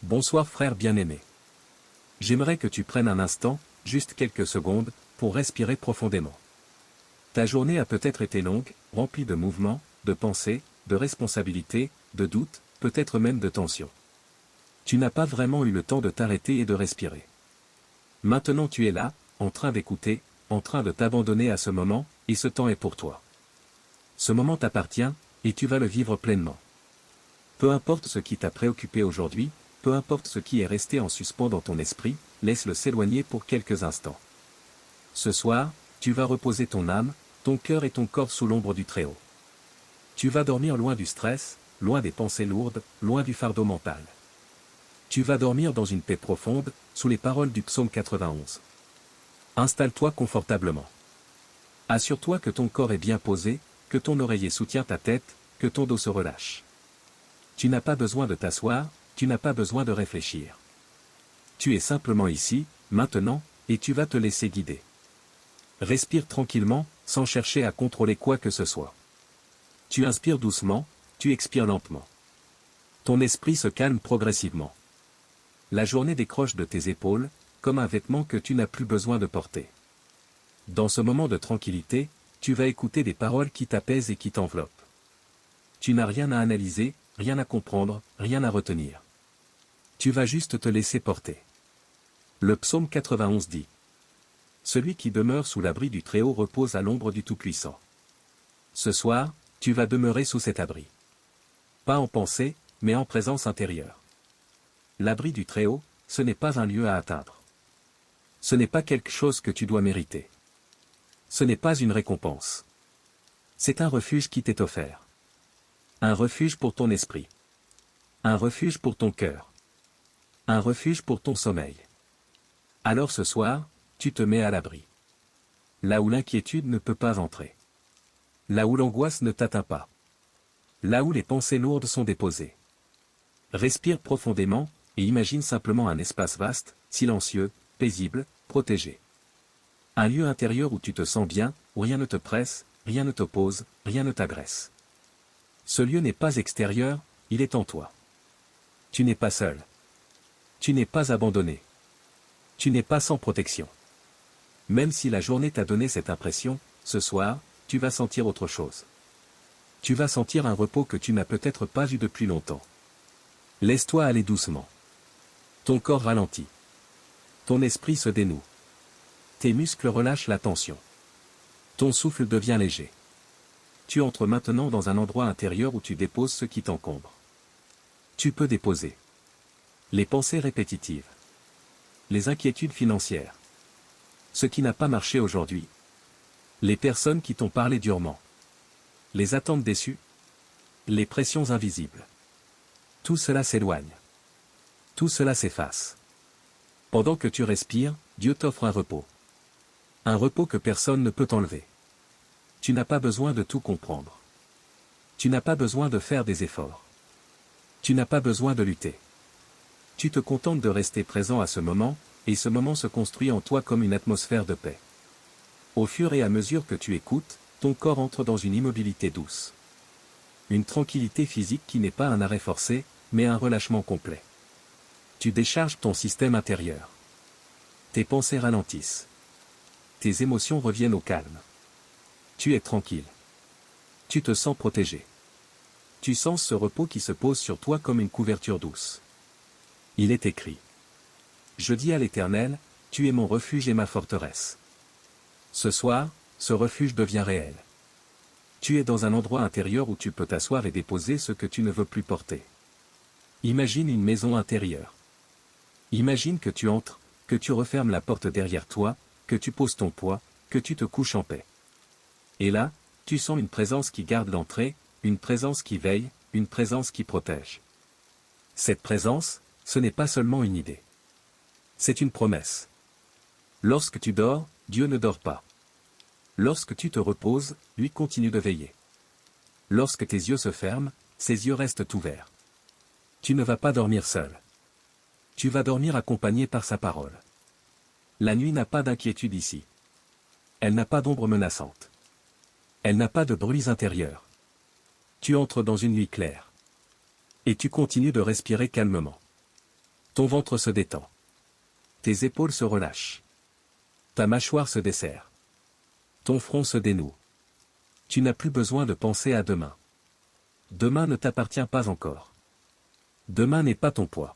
Bonsoir frère bien-aimé. J'aimerais que tu prennes un instant, juste quelques secondes, pour respirer profondément. Ta journée a peut-être été longue, remplie de mouvements, de pensées, de responsabilités, de doutes, peut-être même de tensions. Tu n'as pas vraiment eu le temps de t'arrêter et de respirer. Maintenant tu es là, en train d'écouter, en train de t'abandonner à ce moment, et ce temps est pour toi. Ce moment t'appartient, et tu vas le vivre pleinement. Peu importe ce qui t'a préoccupé aujourd'hui, peu importe ce qui est resté en suspens dans ton esprit, laisse-le s'éloigner pour quelques instants. Ce soir, tu vas reposer ton âme, ton cœur et ton corps sous l'ombre du Très-Haut. Tu vas dormir loin du stress, loin des pensées lourdes, loin du fardeau mental. Tu vas dormir dans une paix profonde, sous les paroles du psaume 91. Installe-toi confortablement. Assure-toi que ton corps est bien posé, que ton oreiller soutient ta tête, que ton dos se relâche. Tu n'as pas besoin de t'asseoir, tu n'as pas besoin de réfléchir. Tu es simplement ici, maintenant, et tu vas te laisser guider. Respire tranquillement, sans chercher à contrôler quoi que ce soit. Tu inspires doucement, tu expires lentement. Ton esprit se calme progressivement. La journée décroche de tes épaules, comme un vêtement que tu n'as plus besoin de porter. Dans ce moment de tranquillité, tu vas écouter des paroles qui t'apaisent et qui t'enveloppent. Tu n'as rien à analyser, rien à comprendre, rien à retenir. Tu vas juste te laisser porter. Le psaume 91 dit : Celui qui demeure sous l'abri du Très-Haut repose à l'ombre du Tout-Puissant. Ce soir, tu vas demeurer sous cet abri. Pas en pensée, mais en présence intérieure. L'abri du Très-Haut, ce n'est pas un lieu à atteindre. Ce n'est pas quelque chose que tu dois mériter. Ce n'est pas une récompense. C'est un refuge qui t'est offert. Un refuge pour ton esprit. Un refuge pour ton cœur. Un refuge pour ton sommeil. Alors ce soir, tu te mets à l'abri. Là où l'inquiétude ne peut pas entrer. Là où l'angoisse ne t'atteint pas. Là où les pensées lourdes sont déposées. Respire profondément, et imagine simplement un espace vaste, silencieux, paisible, protégé. Un lieu intérieur où tu te sens bien, où rien ne te presse, rien ne t'oppose, rien ne t'agresse. Ce lieu n'est pas extérieur, il est en toi. Tu n'es pas seul. Tu n'es pas abandonné. Tu n'es pas sans protection. Même si la journée t'a donné cette impression, ce soir, tu vas sentir autre chose. Tu vas sentir un repos que tu n'as peut-être pas eu depuis longtemps. Laisse-toi aller doucement. Ton corps ralentit. Ton esprit se dénoue. Tes muscles relâchent la tension. Ton souffle devient léger. Tu entres maintenant dans un endroit intérieur où tu déposes ce qui t'encombre. Tu peux déposer les pensées répétitives, les inquiétudes financières, ce qui n'a pas marché aujourd'hui, les personnes qui t'ont parlé durement, les attentes déçues, les pressions invisibles. Tout cela s'éloigne. Tout cela s'efface. Pendant que tu respires, Dieu t'offre un repos. Un repos que personne ne peut enlever. Tu n'as pas besoin de tout comprendre. Tu n'as pas besoin de faire des efforts. Tu n'as pas besoin de lutter. Tu te contentes de rester présent à ce moment, et ce moment se construit en toi comme une atmosphère de paix. Au fur et à mesure que tu écoutes, ton corps entre dans une immobilité douce. Une tranquillité physique qui n'est pas un arrêt forcé, mais un relâchement complet. Tu décharges ton système intérieur. Tes pensées ralentissent. Tes émotions reviennent au calme. Tu es tranquille. Tu te sens protégé. Tu sens ce repos qui se pose sur toi comme une couverture douce. Il est écrit : Je dis à l'Éternel, tu es mon refuge et ma forteresse. Ce soir, ce refuge devient réel. Tu es dans un endroit intérieur où tu peux t'asseoir et déposer ce que tu ne veux plus porter. Imagine une maison intérieure. Imagine que tu entres, que tu refermes la porte derrière toi, que tu poses ton poids, que tu te couches en paix. Et là, tu sens une présence qui garde l'entrée, une présence qui veille, une présence qui protège. Cette présence, ce n'est pas seulement une idée. C'est une promesse. Lorsque tu dors, Dieu ne dort pas. Lorsque tu te reposes, lui continue de veiller. Lorsque tes yeux se ferment, ses yeux restent ouverts. Tu ne vas pas dormir seul. Tu vas dormir accompagné par sa parole. La nuit n'a pas d'inquiétude ici. Elle n'a pas d'ombre menaçante. Elle n'a pas de bruits intérieurs. Tu entres dans une nuit claire. Et tu continues de respirer calmement. Ton ventre se détend. Tes épaules se relâchent. Ta mâchoire se desserre. Ton front se dénoue. Tu n'as plus besoin de penser à demain. Demain ne t'appartient pas encore. Demain n'est pas ton poids.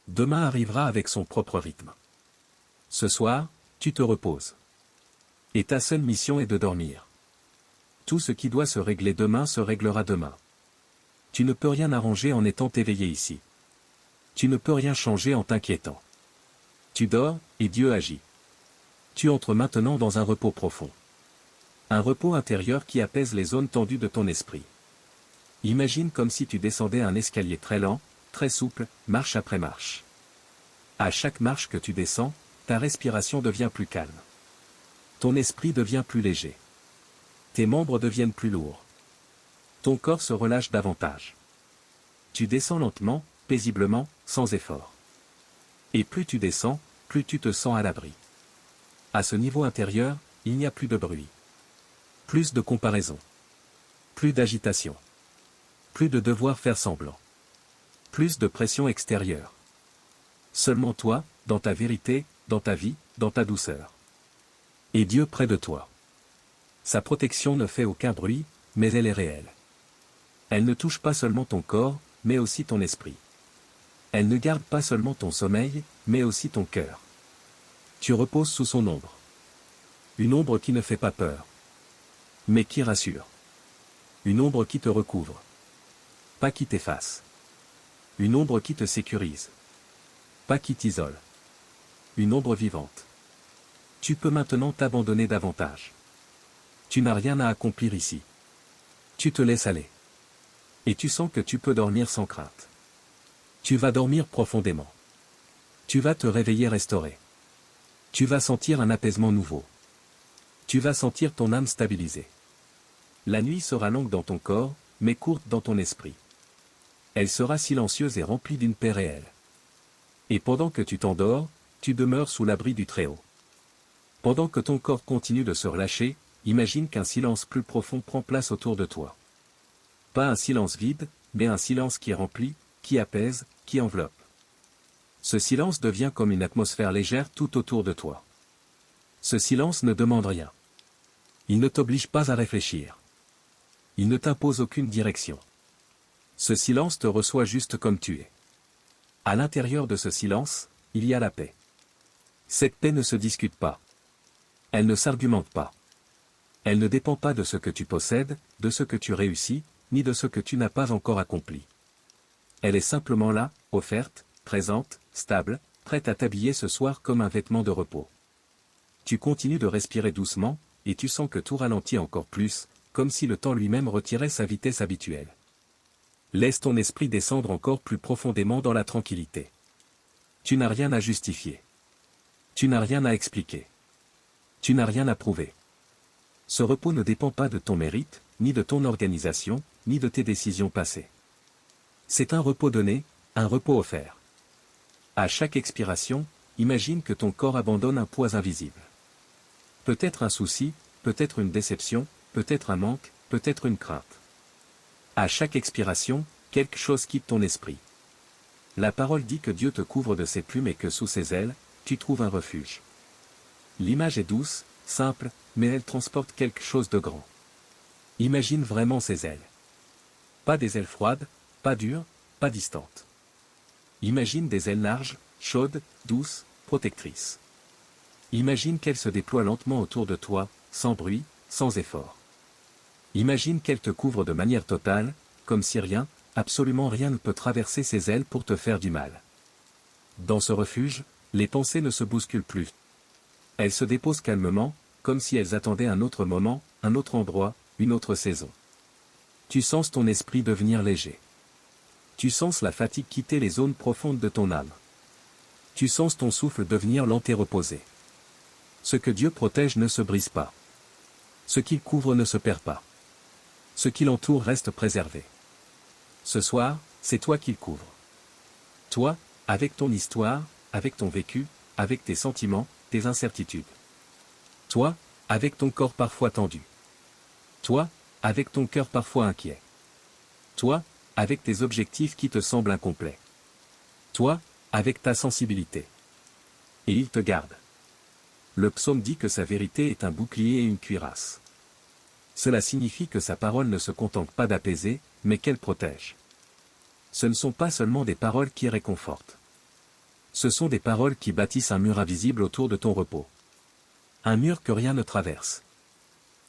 Demain arrivera avec son propre rythme. Ce soir, tu te reposes. Et ta seule mission est de dormir. Tout ce qui doit se régler demain se réglera demain. Tu ne peux rien arranger en étant éveillé ici. Tu ne peux rien changer en t'inquiétant. Tu dors, et Dieu agit. Tu entres maintenant dans un repos profond. Un repos intérieur qui apaise les zones tendues de ton esprit. Imagine comme si tu descendais un escalier très lent, très souple, marche après marche. À chaque marche que tu descends, ta respiration devient plus calme. Ton esprit devient plus léger. Tes membres deviennent plus lourds. Ton corps se relâche davantage. Tu descends lentement, paisiblement, sans effort. Et plus tu descends, plus tu te sens à l'abri. À ce niveau intérieur, il n'y a plus de bruit. Plus de comparaison. Plus d'agitation. Plus de devoir faire semblant. Plus de pression extérieure. Seulement toi, dans ta vérité, dans ta vie, dans ta douceur. Et Dieu près de toi. Sa protection ne fait aucun bruit, mais elle est réelle. Elle ne touche pas seulement ton corps, mais aussi ton esprit. Elle ne garde pas seulement ton sommeil, mais aussi ton cœur. Tu reposes sous son ombre. Une ombre qui ne fait pas peur, mais qui rassure. Une ombre qui te recouvre, pas qui t'efface. Une ombre qui te sécurise, pas qui t'isole. Une ombre vivante. Tu peux maintenant t'abandonner davantage. Tu n'as rien à accomplir ici. Tu te laisses aller. Et tu sens que tu peux dormir sans crainte. Tu vas dormir profondément. Tu vas te réveiller restauré. Tu vas sentir un apaisement nouveau. Tu vas sentir ton âme stabilisée. La nuit sera longue dans ton corps, mais courte dans ton esprit. Elle sera silencieuse et remplie d'une paix réelle. Et pendant que tu t'endors, tu demeures sous l'abri du Très-Haut. Pendant que ton corps continue de se relâcher, imagine qu'un silence plus profond prend place autour de toi. Pas un silence vide, mais un silence qui remplit, qui apaise, qui enveloppe. Ce silence devient comme une atmosphère légère tout autour de toi. Ce silence ne demande rien. Il ne t'oblige pas à réfléchir. Il ne t'impose aucune direction. Ce silence te reçoit juste comme tu es. À l'intérieur de ce silence, il y a la paix. Cette paix ne se discute pas. Elle ne s'argumente pas. Elle ne dépend pas de ce que tu possèdes, de ce que tu réussis, ni de ce que tu n'as pas encore accompli. Elle est simplement là, offerte, présente, stable, prête à t'habiller ce soir comme un vêtement de repos. Tu continues de respirer doucement, et tu sens que tout ralentit encore plus, comme si le temps lui-même retirait sa vitesse habituelle. Laisse ton esprit descendre encore plus profondément dans la tranquillité. Tu n'as rien à justifier. Tu n'as rien à expliquer. Tu n'as rien à prouver. Ce repos ne dépend pas de ton mérite, ni de ton organisation, ni de tes décisions passées. C'est un repos donné, un repos offert. À chaque expiration, imagine que ton corps abandonne un poids invisible. Peut-être un souci, peut-être une déception, peut-être un manque, peut-être une crainte. À chaque expiration, quelque chose quitte ton esprit. La parole dit que Dieu te couvre de ses plumes et que sous ses ailes, tu trouves un refuge. L'image est douce, simple, mais elle transporte quelque chose de grand. Imagine vraiment ses ailes. Pas des ailes froides, pas dures, pas distantes. Imagine des ailes larges, chaudes, douces, protectrices. Imagine qu'elles se déploient lentement autour de toi, sans bruit, sans effort. Imagine qu'elles te couvrent de manière totale, comme si rien, absolument rien ne peut traverser ces ailes pour te faire du mal. Dans ce refuge, les pensées ne se bousculent plus. Elles se déposent calmement, comme si elles attendaient un autre moment, un autre endroit, une autre saison. Tu sens ton esprit devenir léger. Tu sens la fatigue quitter les zones profondes de ton âme. Tu sens ton souffle devenir lent et reposé. Ce que Dieu protège ne se brise pas. Ce qu'il couvre ne se perd pas. Ce qui l'entoure reste préservé. Ce soir, c'est toi qu'il couvre. Toi, avec ton histoire, avec ton vécu, avec tes sentiments, tes incertitudes. Toi, avec ton corps parfois tendu. Toi, avec ton cœur parfois inquiet. Toi, avec tes objectifs qui te semblent incomplets. Toi, avec ta sensibilité. Et il te garde. Le psaume dit que sa vérité est un bouclier et une cuirasse. Cela signifie que sa parole ne se contente pas d'apaiser, mais qu'elle protège. Ce ne sont pas seulement des paroles qui réconfortent. Ce sont des paroles qui bâtissent un mur invisible autour de ton repos. Un mur que rien ne traverse.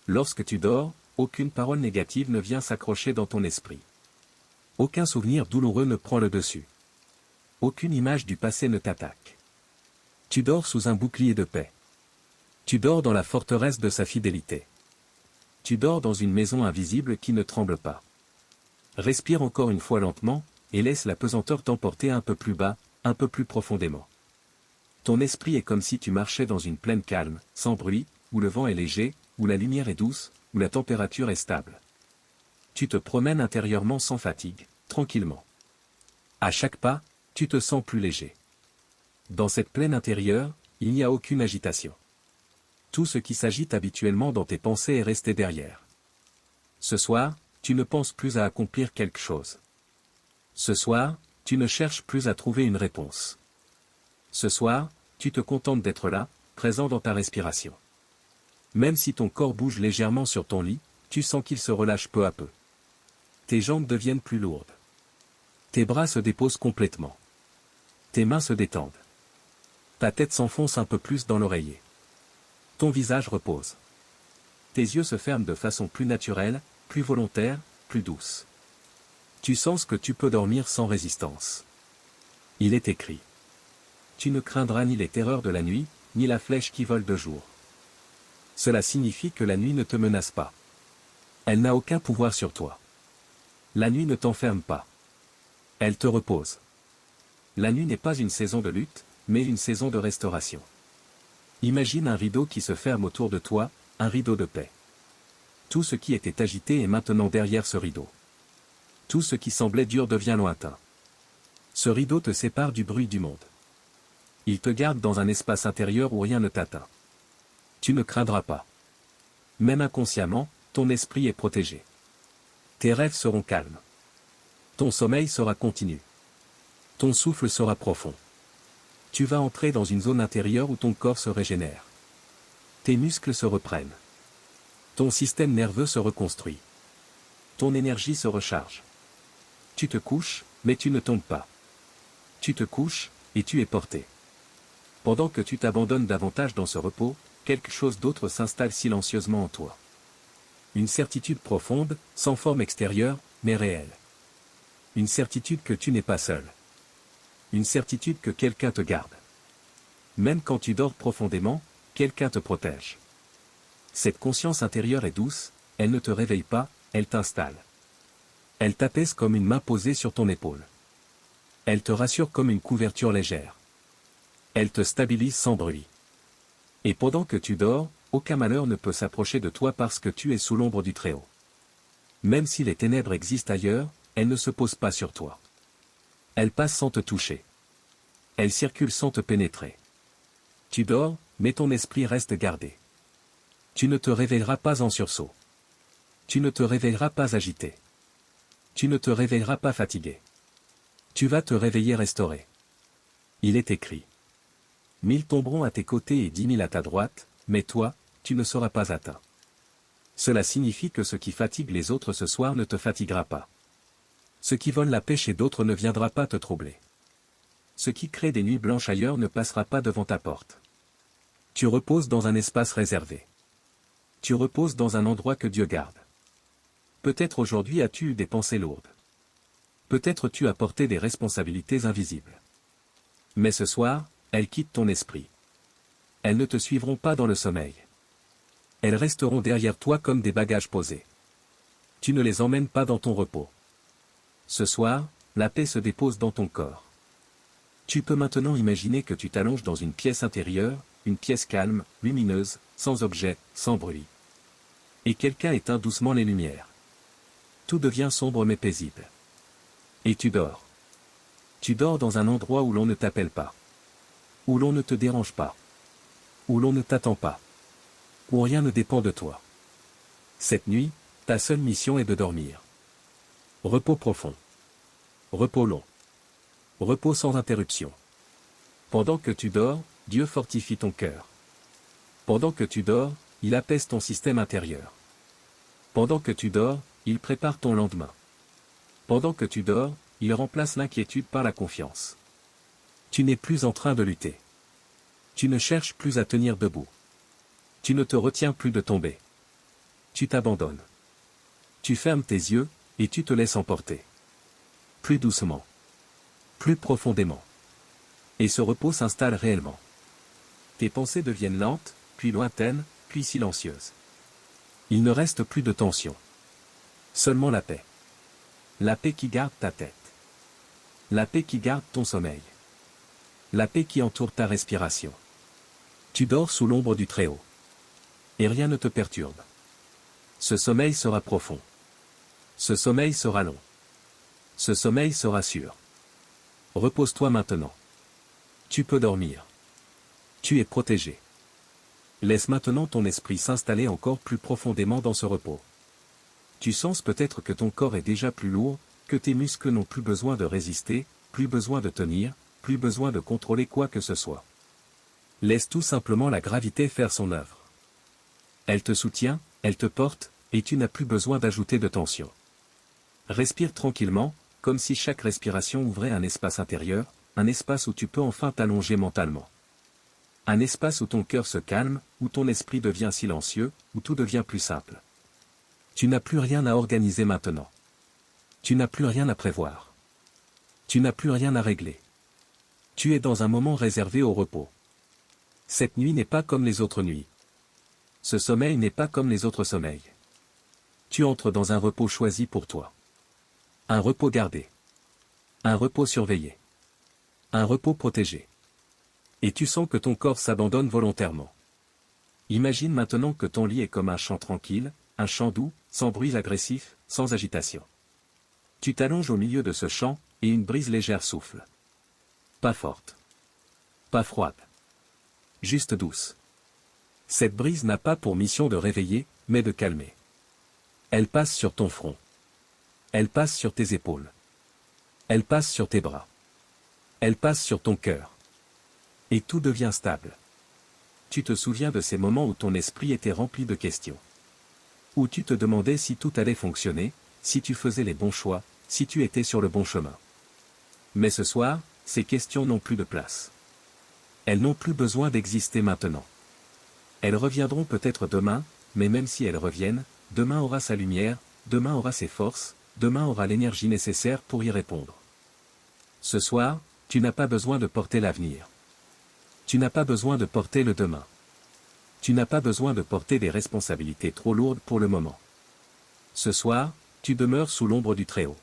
Lorsque tu dors, aucune parole négative ne vient s'accrocher dans ton esprit. Aucun souvenir douloureux ne prend le dessus. Aucune image du passé ne t'attaque. Tu dors sous un bouclier de paix. Tu dors dans la forteresse de sa fidélité. Tu dors dans une maison invisible qui ne tremble pas. Respire encore une fois lentement, et laisse la pesanteur t'emporter un peu plus bas, un peu plus profondément. Ton esprit est comme si tu marchais dans une plaine calme, sans bruit, où le vent est léger, où la lumière est douce, où la température est stable. Tu te promènes intérieurement sans fatigue, tranquillement. À chaque pas, tu te sens plus léger. Dans cette plaine intérieure, il n'y a aucune agitation. Tout ce qui s'agite habituellement dans tes pensées est resté derrière. Ce soir, tu ne penses plus à accomplir quelque chose. Ce soir, tu ne cherches plus à trouver une réponse. Ce soir, tu te contentes d'être là, présent dans ta respiration. Même si ton corps bouge légèrement sur ton lit, tu sens qu'il se relâche peu à peu. Tes jambes deviennent plus lourdes. Tes bras se déposent complètement. Tes mains se détendent. Ta tête s'enfonce un peu plus dans l'oreiller. Ton visage repose. Tes yeux se ferment de façon plus naturelle, plus volontaire, plus douce. Tu sens que tu peux dormir sans résistance. Il est écrit. Tu ne craindras ni les terreurs de la nuit, ni la flèche qui vole de jour. Cela signifie que la nuit ne te menace pas. Elle n'a aucun pouvoir sur toi. La nuit ne t'enferme pas. Elle te repose. La nuit n'est pas une saison de lutte, mais une saison de restauration. Imagine un rideau qui se ferme autour de toi, un rideau de paix. Tout ce qui était agité est maintenant derrière ce rideau. Tout ce qui semblait dur devient lointain. Ce rideau te sépare du bruit du monde. Il te garde dans un espace intérieur où rien ne t'atteint. Tu ne craindras pas. Même inconsciemment, ton esprit est protégé. Tes rêves seront calmes. Ton sommeil sera continu. Ton souffle sera profond. Tu vas entrer dans une zone intérieure où ton corps se régénère. Tes muscles se reprennent. Ton système nerveux se reconstruit. Ton énergie se recharge. Tu te couches, mais tu ne tombes pas. Tu te couches, et tu es porté. Pendant que tu t'abandonnes davantage dans ce repos, quelque chose d'autre s'installe silencieusement en toi. Une certitude profonde, sans forme extérieure, mais réelle. Une certitude que tu n'es pas seul. Une certitude que quelqu'un te garde. Même quand tu dors profondément, quelqu'un te protège. Cette conscience intérieure est douce, elle ne te réveille pas, elle t'installe. Elle t'apaise comme une main posée sur ton épaule. Elle te rassure comme une couverture légère. Elle te stabilise sans bruit. Et pendant que tu dors, aucun malheur ne peut s'approcher de toi parce que tu es sous l'ombre du Très-Haut. Même si les ténèbres existent ailleurs, elles ne se posent pas sur toi. Elles passent sans te toucher. Elles circulent sans te pénétrer. Tu dors, mais ton esprit reste gardé. Tu ne te réveilleras pas en sursaut. Tu ne te réveilleras pas agité. Tu ne te réveilleras pas fatigué. Tu vas te réveiller restauré. Il est écrit. 1000 tomberont à tes côtés et 10 000 à ta droite, mais toi, tu ne seras pas atteint. Cela signifie que ce qui fatigue les autres ce soir ne te fatiguera pas. Ce qui vole la paix chez d'autres ne viendra pas te troubler. Ce qui crée des nuits blanches ailleurs ne passera pas devant ta porte. Tu reposes dans un espace réservé. Tu reposes dans un endroit que Dieu garde. Peut-être aujourd'hui as-tu eu des pensées lourdes. Peut-être tu as porté des responsabilités invisibles. Mais ce soir, elles quittent ton esprit. Elles ne te suivront pas dans le sommeil. Elles resteront derrière toi comme des bagages posés. Tu ne les emmènes pas dans ton repos. Ce soir, la paix se dépose dans ton corps. Tu peux maintenant imaginer que tu t'allonges dans une pièce intérieure, une pièce calme, lumineuse, sans objet, sans bruit. Et quelqu'un éteint doucement les lumières. Tout devient sombre mais paisible. Et tu dors. Tu dors dans un endroit où l'on ne t'appelle pas. Où l'on ne te dérange pas. Où l'on ne t'attend pas. Où rien ne dépend de toi. Cette nuit, ta seule mission est de dormir. Repos profond. Repos long. Repos sans interruption. Pendant que tu dors, Dieu fortifie ton cœur. Pendant que tu dors, il apaise ton système intérieur. Pendant que tu dors, il prépare ton lendemain. Pendant que tu dors, il remplace l'inquiétude par la confiance. Tu n'es plus en train de lutter. Tu ne cherches plus à tenir debout. Tu ne te retiens plus de tomber. Tu t'abandonnes. Tu fermes tes yeux, et tu te laisses emporter. Plus doucement. Plus profondément. Et ce repos s'installe réellement. Tes pensées deviennent lentes, puis lointaines, puis silencieuses. Il ne reste plus de tension. Seulement la paix. La paix qui garde ta tête. La paix qui garde ton sommeil. La paix qui entoure ta respiration. Tu dors sous l'ombre du Très-Haut. Et rien ne te perturbe. Ce sommeil sera profond. Ce sommeil sera long. Ce sommeil sera sûr. Repose-toi maintenant. Tu peux dormir. Tu es protégé. Laisse maintenant ton esprit s'installer encore plus profondément dans ce repos. Tu sens peut-être que ton corps est déjà plus lourd, que tes muscles n'ont plus besoin de résister, plus besoin de tenir, plus besoin de contrôler quoi que ce soit. Laisse tout simplement la gravité faire son œuvre. Elle te soutient, elle te porte, et tu n'as plus besoin d'ajouter de tension. Respire tranquillement, comme si chaque respiration ouvrait un espace intérieur, un espace où tu peux enfin t'allonger mentalement. Un espace où ton cœur se calme, où ton esprit devient silencieux, où tout devient plus simple. Tu n'as plus rien à organiser maintenant. Tu n'as plus rien à prévoir. Tu n'as plus rien à régler. Tu es dans un moment réservé au repos. Cette nuit n'est pas comme les autres nuits. Ce sommeil n'est pas comme les autres sommeils. Tu entres dans un repos choisi pour toi. Un repos gardé. Un repos surveillé. Un repos protégé. Et tu sens que ton corps s'abandonne volontairement. Imagine maintenant que ton lit est comme un champ tranquille, un champ doux, sans bruit agressif, sans agitation. Tu t'allonges au milieu de ce champ, et une brise légère souffle. Pas forte. Pas froide. Juste douce. Cette brise n'a pas pour mission de réveiller, mais de calmer. Elle passe sur ton front. Elle passe sur tes épaules. Elle passe sur tes bras. Elle passe sur ton cœur. Et tout devient stable. Tu te souviens de ces moments où ton esprit était rempli de questions. Où tu te demandais si tout allait fonctionner, si tu faisais les bons choix, si tu étais sur le bon chemin. Mais ce soir, ces questions n'ont plus de place. Elles n'ont plus besoin d'exister maintenant. Elles reviendront peut-être demain, mais même si elles reviennent, demain aura sa lumière, demain aura ses forces, demain aura l'énergie nécessaire pour y répondre. Ce soir, tu n'as pas besoin de porter l'avenir. Tu n'as pas besoin de porter le demain. Tu n'as pas besoin de porter des responsabilités trop lourdes pour le moment. Ce soir, tu demeures sous l'ombre du Très-Haut.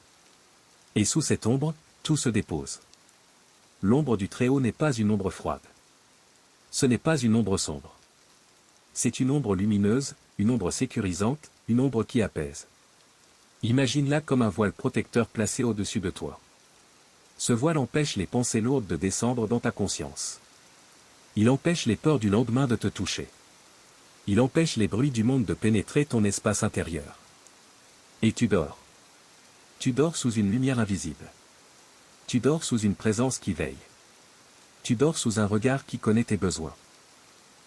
Et sous cette ombre, tout se dépose. L'ombre du Très-Haut n'est pas une ombre froide. Ce n'est pas une ombre sombre. C'est une ombre lumineuse, une ombre sécurisante, une ombre qui apaise. Imagine-la comme un voile protecteur placé au-dessus de toi. Ce voile empêche les pensées lourdes de descendre dans ta conscience. Il empêche les peurs du lendemain de te toucher. Il empêche les bruits du monde de pénétrer ton espace intérieur. Et tu dors. Tu dors sous une lumière invisible. Tu dors sous une présence qui veille. Tu dors sous un regard qui connaît tes besoins.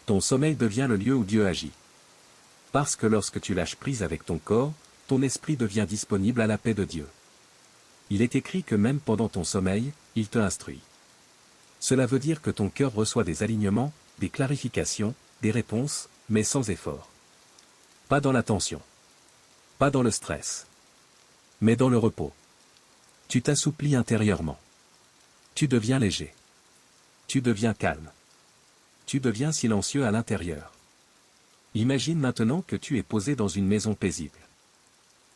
Ton sommeil devient le lieu où Dieu agit. Parce que lorsque tu lâches prise avec ton corps, ton esprit devient disponible à la paix de Dieu. Il est écrit que même pendant ton sommeil, il te instruit. Cela veut dire que ton cœur reçoit des alignements, des clarifications, des réponses, mais sans effort. Pas dans la tension. Pas dans le stress. Mais dans le repos. Tu t'assouplis intérieurement. Tu deviens léger. Tu deviens calme. Tu deviens silencieux à l'intérieur. Imagine maintenant que tu es posé dans une maison paisible.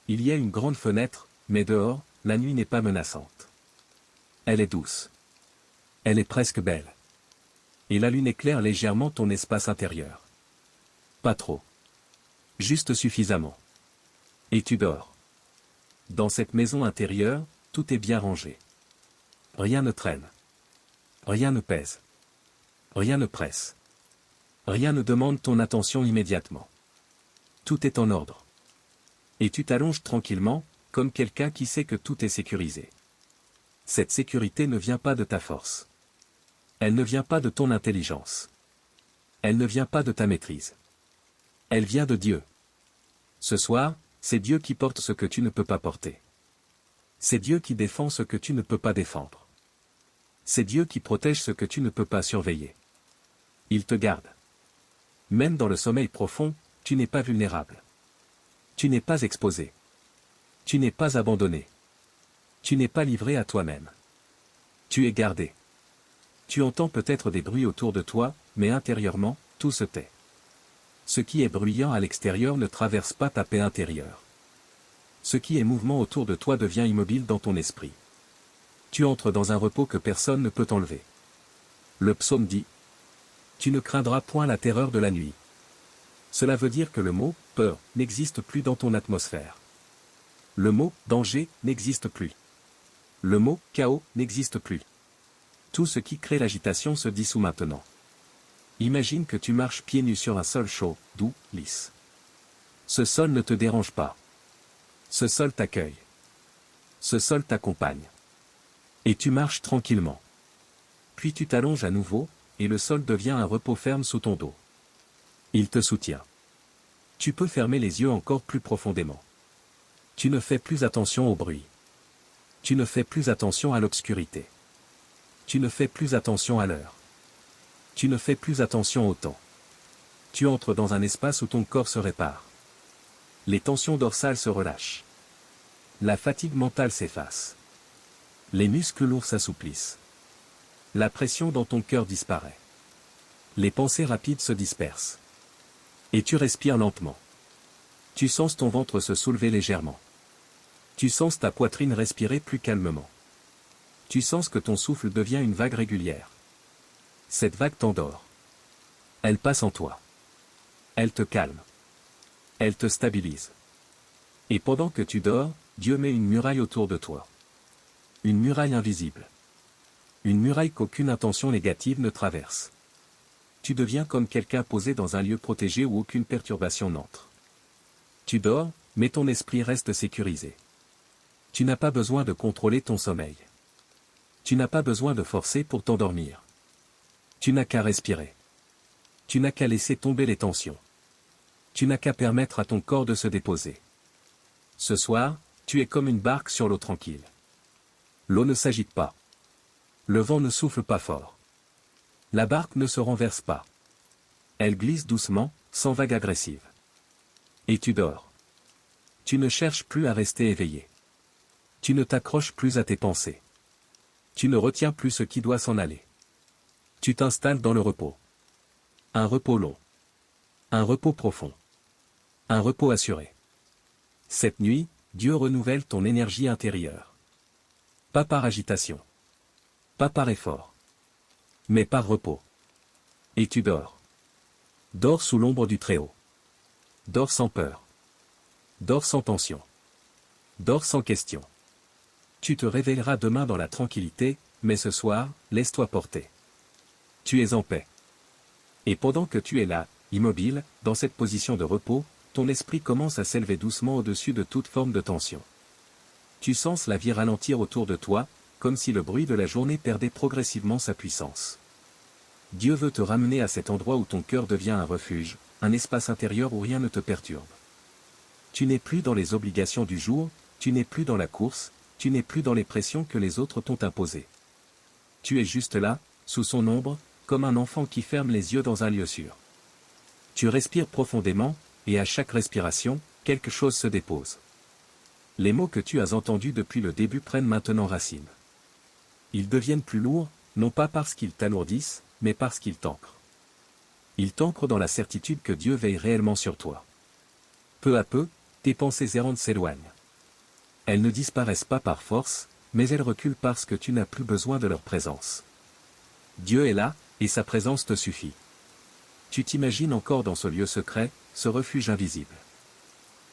Il y a une grande fenêtre, mais dehors, la nuit n'est pas menaçante. Elle est douce. Elle est presque belle. Et la lune éclaire légèrement ton espace intérieur. Pas trop. Juste suffisamment. Et tu dors. Dans cette maison intérieure, tout est bien rangé. Rien ne traîne. Rien ne pèse. Rien ne presse. Rien ne demande ton attention immédiatement. Tout est en ordre. Et tu t'allonges tranquillement, comme quelqu'un qui sait que tout est sécurisé. Cette sécurité ne vient pas de ta force. Elle ne vient pas de ton intelligence. Elle ne vient pas de ta maîtrise. Elle vient de Dieu. Ce soir, c'est Dieu qui porte ce que tu ne peux pas porter. C'est Dieu qui défend ce que tu ne peux pas défendre. C'est Dieu qui protège ce que tu ne peux pas surveiller. Il te garde. Même dans le sommeil profond, tu n'es pas vulnérable. Tu n'es pas exposé. Tu n'es pas abandonné. Tu n'es pas livré à toi-même. Tu es gardé. Tu entends peut-être des bruits autour de toi, mais intérieurement, tout se tait. Ce qui est bruyant à l'extérieur ne traverse pas ta paix intérieure. Ce qui est mouvement autour de toi devient immobile dans ton esprit. Tu entres dans un repos que personne ne peut enlever. Le psaume dit : Tu ne craindras point la terreur de la nuit. Cela veut dire que le mot « peur » n'existe plus dans ton atmosphère. Le mot « danger » n'existe plus. Le mot « chaos » n'existe plus. Tout ce qui crée l'agitation se dissout maintenant. Imagine que tu marches pieds nus sur un sol chaud, doux, lisse. Ce sol ne te dérange pas. Ce sol t'accueille. Ce sol t'accompagne. Et tu marches tranquillement. Puis tu t'allonges à nouveau, et le sol devient un repos ferme sous ton dos. Il te soutient. Tu peux fermer les yeux encore plus profondément. Tu ne fais plus attention au bruit. Tu ne fais plus attention à l'obscurité. Tu ne fais plus attention à l'heure. Tu ne fais plus attention au temps. Tu entres dans un espace où ton corps se répare. Les tensions dorsales se relâchent. La fatigue mentale s'efface. Les muscles lourds s'assouplissent. La pression dans ton cœur disparaît. Les pensées rapides se dispersent. Et tu respires lentement. Tu sens ton ventre se soulever légèrement. Tu sens ta poitrine respirer plus calmement. Tu sens que ton souffle devient une vague régulière. Cette vague t'endort. Elle passe en toi. Elle te calme. Elle te stabilise. Et pendant que tu dors, Dieu met une muraille autour de toi. Une muraille invisible. Une muraille qu'aucune intention négative ne traverse. Tu deviens comme quelqu'un posé dans un lieu protégé où aucune perturbation n'entre. Tu dors, mais ton esprit reste sécurisé. Tu n'as pas besoin de contrôler ton sommeil. Tu n'as pas besoin de forcer pour t'endormir. Tu n'as qu'à respirer. Tu n'as qu'à laisser tomber les tensions. Tu n'as qu'à permettre à ton corps de se déposer. Ce soir, tu es comme une barque sur l'eau tranquille. L'eau ne s'agite pas. Le vent ne souffle pas fort. La barque ne se renverse pas. Elle glisse doucement, sans vague agressive. Et tu dors. Tu ne cherches plus à rester éveillé. Tu ne t'accroches plus à tes pensées. Tu ne retiens plus ce qui doit s'en aller. Tu t'installes dans le repos. Un repos long. Un repos profond. Un repos assuré. Cette nuit, Dieu renouvelle ton énergie intérieure. Pas par agitation. Pas par effort. Mais par repos. Et tu dors. Dors sous l'ombre du Très-Haut. Dors sans peur. Dors sans tension. Dors sans question. Tu te réveilleras demain dans la tranquillité, mais ce soir, laisse-toi porter. Tu es en paix. Et pendant que tu es là, immobile, dans cette position de repos, ton esprit commence à s'élever doucement au-dessus de toute forme de tension. Tu sens la vie ralentir autour de toi, comme si le bruit de la journée perdait progressivement sa puissance. Dieu veut te ramener à cet endroit où ton cœur devient un refuge, un espace intérieur où rien ne te perturbe. Tu n'es plus dans les obligations du jour, tu n'es plus dans la course, tu n'es plus dans les pressions que les autres t'ont imposées. Tu es juste là, sous son ombre, comme un enfant qui ferme les yeux dans un lieu sûr. Tu respires profondément, et à chaque respiration, quelque chose se dépose. Les mots que tu as entendus depuis le début prennent maintenant racine. Ils deviennent plus lourds, non pas parce qu'ils t'alourdissent, mais parce qu'ils t'ancrent. Ils t'ancrent dans la certitude que Dieu veille réellement sur toi. Peu à peu, tes pensées errantes s'éloignent. Elles ne disparaissent pas par force, mais elles reculent parce que tu n'as plus besoin de leur présence. Dieu est là, et sa présence te suffit. Tu t'imagines encore dans ce lieu secret, ce refuge invisible.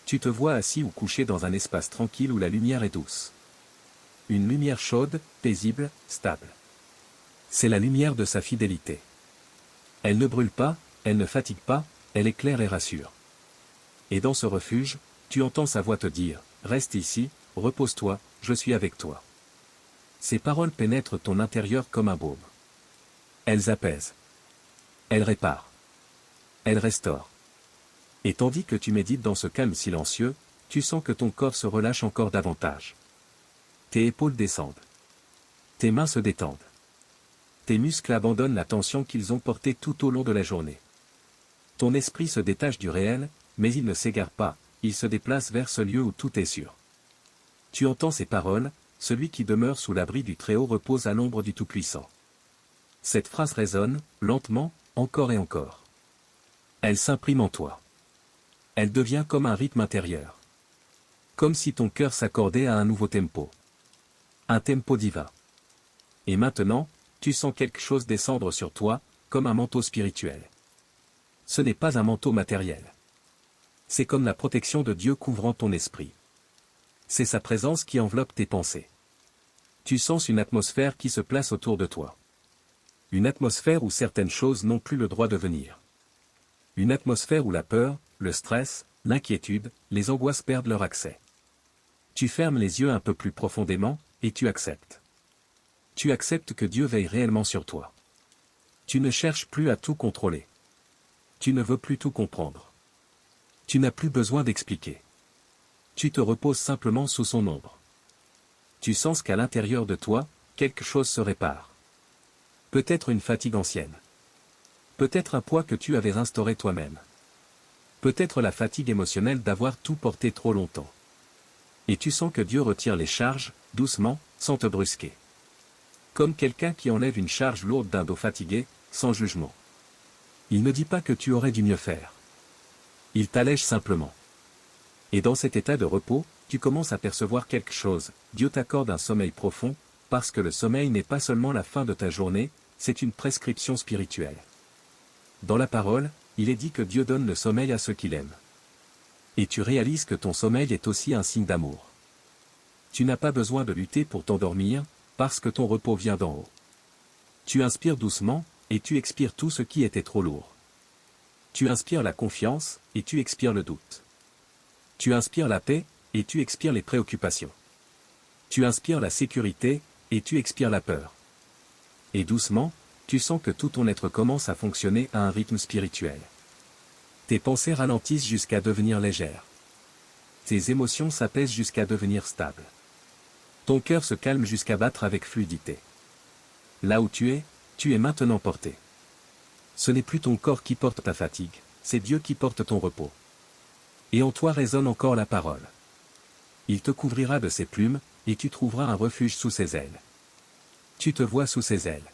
Tu te vois assis ou couché dans un espace tranquille où la lumière est douce. Une lumière chaude, paisible, stable. C'est la lumière de sa fidélité. Elle ne brûle pas, elle ne fatigue pas, elle éclaire et rassure. Et dans ce refuge, tu entends sa voix te dire, « Reste ici, repose-toi, je suis avec toi. » Ces paroles pénètrent ton intérieur comme un baume. Elles apaisent. Elles réparent. Elles restaurent. Et tandis que tu médites dans ce calme silencieux, tu sens que ton corps se relâche encore davantage. Tes épaules descendent. Tes mains se détendent. Tes muscles abandonnent la tension qu'ils ont portée tout au long de la journée. Ton esprit se détache du réel, mais il ne s'égare pas, il se déplace vers ce lieu où tout est sûr. Tu entends ces paroles, celui qui demeure sous l'abri du Très-Haut repose à l'ombre du Tout-Puissant. Cette phrase résonne, lentement, encore et encore. Elle s'imprime en toi. Elle devient comme un rythme intérieur. Comme si ton cœur s'accordait à un nouveau tempo. Un tempo divin. Et maintenant, tu sens quelque chose descendre sur toi, comme un manteau spirituel. Ce n'est pas un manteau matériel. C'est comme la protection de Dieu couvrant ton esprit. C'est sa présence qui enveloppe tes pensées. Tu sens une atmosphère qui se place autour de toi. Une atmosphère où certaines choses n'ont plus le droit de venir. Une atmosphère où la peur, le stress, l'inquiétude, les angoisses perdent leur accès. Tu fermes les yeux un peu plus profondément, et tu acceptes. Tu acceptes que Dieu veille réellement sur toi. Tu ne cherches plus à tout contrôler. Tu ne veux plus tout comprendre. Tu n'as plus besoin d'expliquer. Tu te reposes simplement sous son ombre. Tu sens qu'à l'intérieur de toi, quelque chose se répare. Peut-être une fatigue ancienne. Peut-être un poids que tu avais instauré toi-même. Peut-être la fatigue émotionnelle d'avoir tout porté trop longtemps. Et tu sens que Dieu retire les charges, doucement, sans te brusquer. Comme quelqu'un qui enlève une charge lourde d'un dos fatigué, sans jugement. Il ne dit pas que tu aurais dû mieux faire. Il t'allège simplement. Et dans cet état de repos, tu commences à percevoir quelque chose, Dieu t'accorde un sommeil profond, parce que le sommeil n'est pas seulement la fin de ta journée, c'est une prescription spirituelle. Dans la parole, il est dit que Dieu donne le sommeil à ceux qu'il aime. Et tu réalises que ton sommeil est aussi un signe d'amour. Tu n'as pas besoin de lutter pour t'endormir, parce que ton repos vient d'en haut. Tu inspires doucement, et tu expires tout ce qui était trop lourd. Tu inspires la confiance, et tu expires le doute. Tu inspires la paix, et tu expires les préoccupations. Tu inspires la sécurité, et tu expires la peur. Et doucement, tu sens que tout ton être commence à fonctionner à un rythme spirituel. Tes pensées ralentissent jusqu'à devenir légères. Tes émotions s'apaisent jusqu'à devenir stables. Ton cœur se calme jusqu'à battre avec fluidité. Là où tu es maintenant porté. Ce n'est plus ton corps qui porte ta fatigue, c'est Dieu qui porte ton repos. Et en toi résonne encore la parole. Il te couvrira de ses plumes, et tu trouveras un refuge sous ses ailes. Tu te vois sous ses ailes.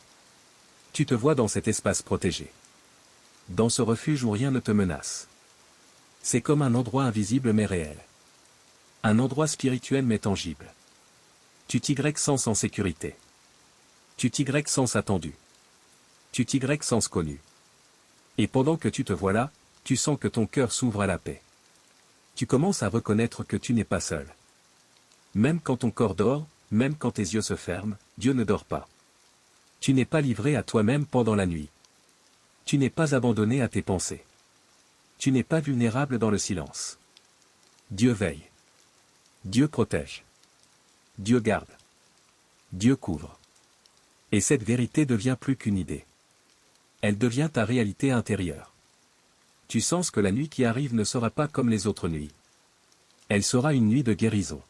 Tu te vois dans cet espace protégé. Dans ce refuge où rien ne te menace. C'est comme un endroit invisible mais réel. Un endroit spirituel mais tangible. Tu t'y sens en sécurité. Tu t'y sens attendu. Tu t'y sens connu. Et pendant que tu te vois là, tu sens que ton cœur s'ouvre à la paix. Tu commences à reconnaître que tu n'es pas seul. Même quand ton corps dort, même quand tes yeux se ferment, Dieu ne dort pas. Tu n'es pas livré à toi-même pendant la nuit. Tu n'es pas abandonné à tes pensées. Tu n'es pas vulnérable dans le silence. Dieu veille. Dieu protège. Dieu garde. Dieu couvre. Et cette vérité devient plus qu'une idée. Elle devient ta réalité intérieure. Tu sens que la nuit qui arrive ne sera pas comme les autres nuits. Elle sera une nuit de guérison.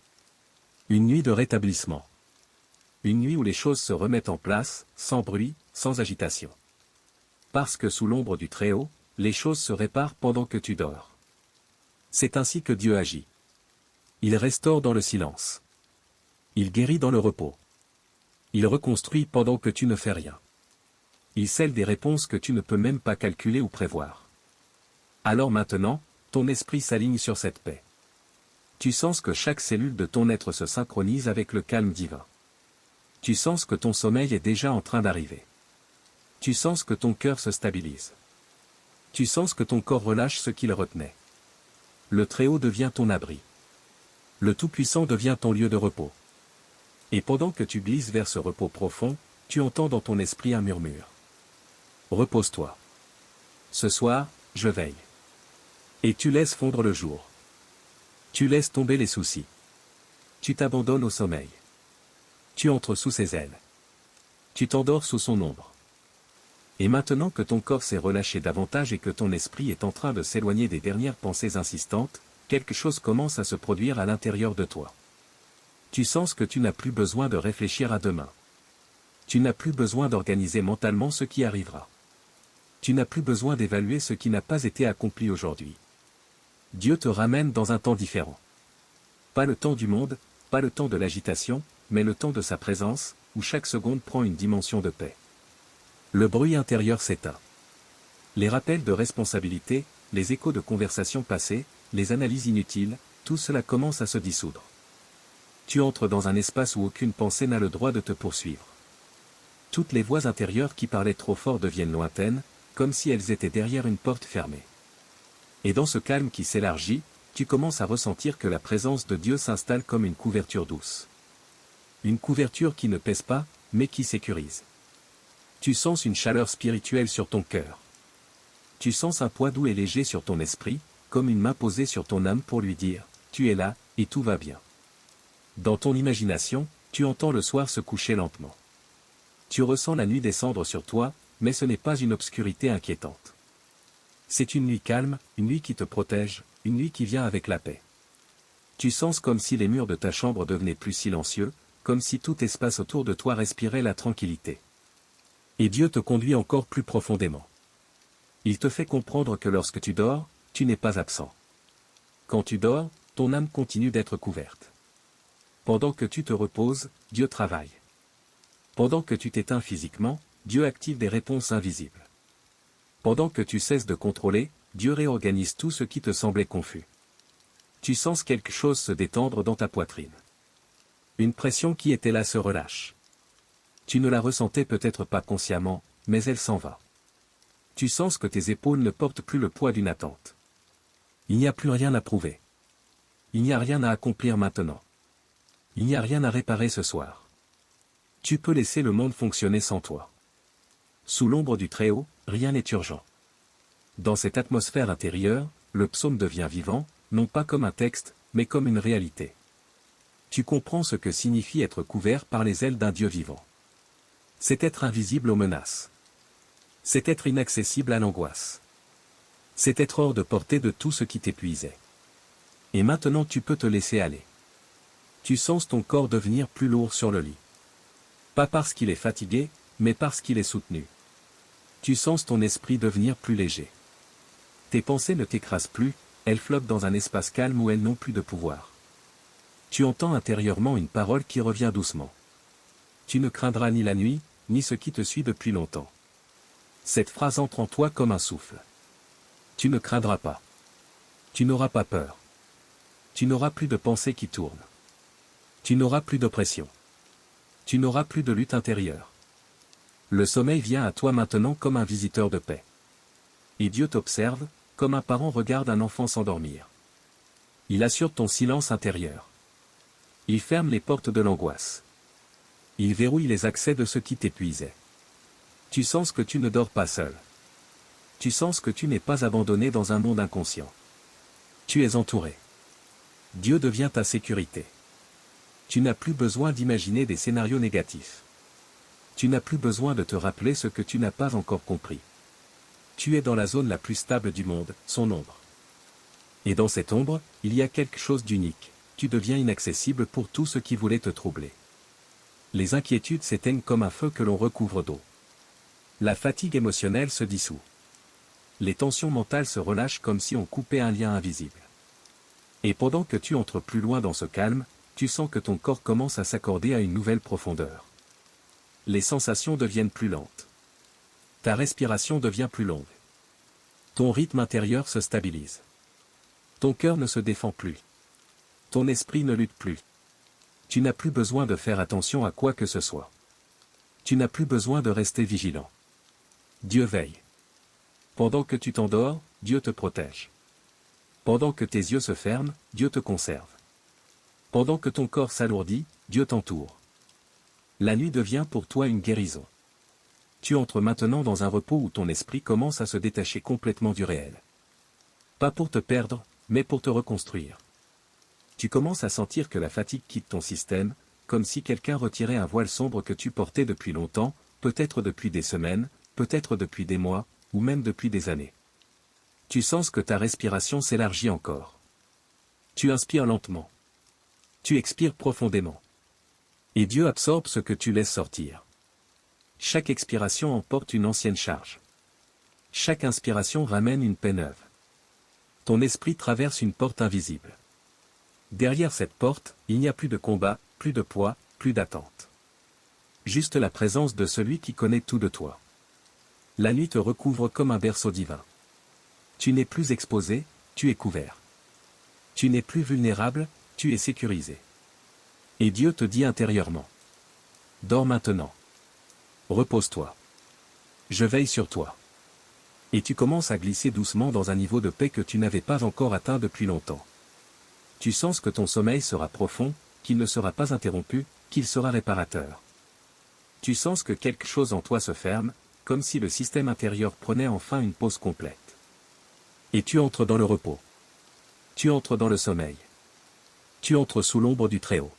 Une nuit de rétablissement. Une nuit où les choses se remettent en place, sans bruit, sans agitation. Parce que sous l'ombre du Très-Haut, les choses se réparent pendant que tu dors. C'est ainsi que Dieu agit. Il restaure dans le silence. Il guérit dans le repos. Il reconstruit pendant que tu ne fais rien. Il scelle des réponses que tu ne peux même pas calculer ou prévoir. Alors maintenant, ton esprit s'aligne sur cette paix. Tu sens que chaque cellule de ton être se synchronise avec le calme divin. Tu sens que ton sommeil est déjà en train d'arriver. Tu sens que ton cœur se stabilise. Tu sens que ton corps relâche ce qui le retenait. Le Très-Haut devient ton abri. Le Tout-Puissant devient ton lieu de repos. Et pendant que tu glisses vers ce repos profond, tu entends dans ton esprit un murmure. Repose-toi. Ce soir, je veille. Et tu laisses fondre le jour. Tu laisses tomber les soucis. Tu t'abandonnes au sommeil. Tu entres sous ses ailes. Tu t'endors sous son ombre. Et maintenant que ton corps s'est relâché davantage et que ton esprit est en train de s'éloigner des dernières pensées insistantes, quelque chose commence à se produire à l'intérieur de toi. Tu sens que tu n'as plus besoin de réfléchir à demain. Tu n'as plus besoin d'organiser mentalement ce qui arrivera. Tu n'as plus besoin d'évaluer ce qui n'a pas été accompli aujourd'hui. Dieu te ramène dans un temps différent. Pas le temps du monde, pas le temps de l'agitation, mais le temps de sa présence, où chaque seconde prend une dimension de paix. Le bruit intérieur s'éteint. Les rappels de responsabilité, les échos de conversations passées, les analyses inutiles, tout cela commence à se dissoudre. Tu entres dans un espace où aucune pensée n'a le droit de te poursuivre. Toutes les voix intérieures qui parlaient trop fort deviennent lointaines, comme si elles étaient derrière une porte fermée. Et dans ce calme qui s'élargit, tu commences à ressentir que la présence de Dieu s'installe comme une couverture douce. Une couverture qui ne pèse pas, mais qui sécurise. Tu sens une chaleur spirituelle sur ton cœur. Tu sens un poids doux et léger sur ton esprit, comme une main posée sur ton âme pour lui dire « Tu es là, et tout va bien ». Dans ton imagination, tu entends le soir se coucher lentement. Tu ressens la nuit descendre sur toi, mais ce n'est pas une obscurité inquiétante. C'est une nuit calme, une nuit qui te protège, une nuit qui vient avec la paix. Tu sens comme si les murs de ta chambre devenaient plus silencieux, comme si tout espace autour de toi respirait la tranquillité. Et Dieu te conduit encore plus profondément. Il te fait comprendre que lorsque tu dors, tu n'es pas absent. Quand tu dors, ton âme continue d'être couverte. Pendant que tu te reposes, Dieu travaille. Pendant que tu t'éteins physiquement, Dieu active des réponses invisibles. Pendant que tu cesses de contrôler, Dieu réorganise tout ce qui te semblait confus. Tu sens quelque chose se détendre dans ta poitrine. Une pression qui était là se relâche. Tu ne la ressentais peut-être pas consciemment, mais elle s'en va. Tu sens que tes épaules ne portent plus le poids d'une attente. Il n'y a plus rien à prouver. Il n'y a rien à accomplir maintenant. Il n'y a rien à réparer ce soir. Tu peux laisser le monde fonctionner sans toi. Sous l'ombre du Très-Haut, rien n'est urgent. Dans cette atmosphère intérieure, le psaume devient vivant, non pas comme un texte, mais comme une réalité. Tu comprends ce que signifie être couvert par les ailes d'un Dieu vivant. C'est être invisible aux menaces. C'est être inaccessible à l'angoisse. C'est être hors de portée de tout ce qui t'épuisait. Et maintenant tu peux te laisser aller. Tu sens ton corps devenir plus lourd sur le lit. Pas parce qu'il est fatigué, mais parce qu'il est soutenu. Tu sens ton esprit devenir plus léger. Tes pensées ne t'écrasent plus, elles flottent dans un espace calme où elles n'ont plus de pouvoir. Tu entends intérieurement une parole qui revient doucement. Tu ne craindras ni la nuit, ni ce qui te suit depuis longtemps. Cette phrase entre en toi comme un souffle. Tu ne craindras pas. Tu n'auras pas peur. Tu n'auras plus de pensées qui tournent. Tu n'auras plus d'oppression. Tu n'auras plus de lutte intérieure. Le sommeil vient à toi maintenant comme un visiteur de paix. Et Dieu t'observe, comme un parent regarde un enfant s'endormir. Il assure ton silence intérieur. Il ferme les portes de l'angoisse. Il verrouille les accès de ce qui t'épuisait. Tu sens que tu ne dors pas seul. Tu sens que tu n'es pas abandonné dans un monde inconscient. Tu es entouré. Dieu devient ta sécurité. Tu n'as plus besoin d'imaginer des scénarios négatifs. Tu n'as plus besoin de te rappeler ce que tu n'as pas encore compris. Tu es dans la zone la plus stable du monde, son ombre. Et dans cette ombre, il y a quelque chose d'unique. Tu deviens inaccessible pour tout ce qui voulait te troubler. Les inquiétudes s'éteignent comme un feu que l'on recouvre d'eau. La fatigue émotionnelle se dissout. Les tensions mentales se relâchent comme si on coupait un lien invisible. Et pendant que tu entres plus loin dans ce calme, tu sens que ton corps commence à s'accorder à une nouvelle profondeur. Les sensations deviennent plus lentes. Ta respiration devient plus longue. Ton rythme intérieur se stabilise. Ton cœur ne se défend plus. Ton esprit ne lutte plus. Tu n'as plus besoin de faire attention à quoi que ce soit. Tu n'as plus besoin de rester vigilant. Dieu veille. Pendant que tu t'endors, Dieu te protège. Pendant que tes yeux se ferment, Dieu te conserve. Pendant que ton corps s'alourdit, Dieu t'entoure. La nuit devient pour toi une guérison. Tu entres maintenant dans un repos où ton esprit commence à se détacher complètement du réel. Pas pour te perdre, mais pour te reconstruire. Tu commences à sentir que la fatigue quitte ton système, comme si quelqu'un retirait un voile sombre que tu portais depuis longtemps, peut-être depuis des semaines, peut-être depuis des mois, ou même depuis des années. Tu sens que ta respiration s'élargit encore. Tu inspires lentement. Tu expires profondément. Et Dieu absorbe ce que tu laisses sortir. Chaque expiration emporte une ancienne charge. Chaque inspiration ramène une paix neuve. Ton esprit traverse une porte invisible. Derrière cette porte, il n'y a plus de combat, plus de poids, plus d'attente. Juste la présence de celui qui connaît tout de toi. La nuit te recouvre comme un berceau divin. Tu n'es plus exposé, tu es couvert. Tu n'es plus vulnérable, tu es sécurisé. Et Dieu te dit intérieurement. Dors maintenant. Repose-toi. Je veille sur toi. Et tu commences à glisser doucement dans un niveau de paix que tu n'avais pas encore atteint depuis longtemps. Tu sens que ton sommeil sera profond, qu'il ne sera pas interrompu, qu'il sera réparateur. Tu sens que quelque chose en toi se ferme, comme si le système intérieur prenait enfin une pause complète. Et tu entres dans le repos. Tu entres dans le sommeil. Tu entres sous l'ombre du Très-Haut.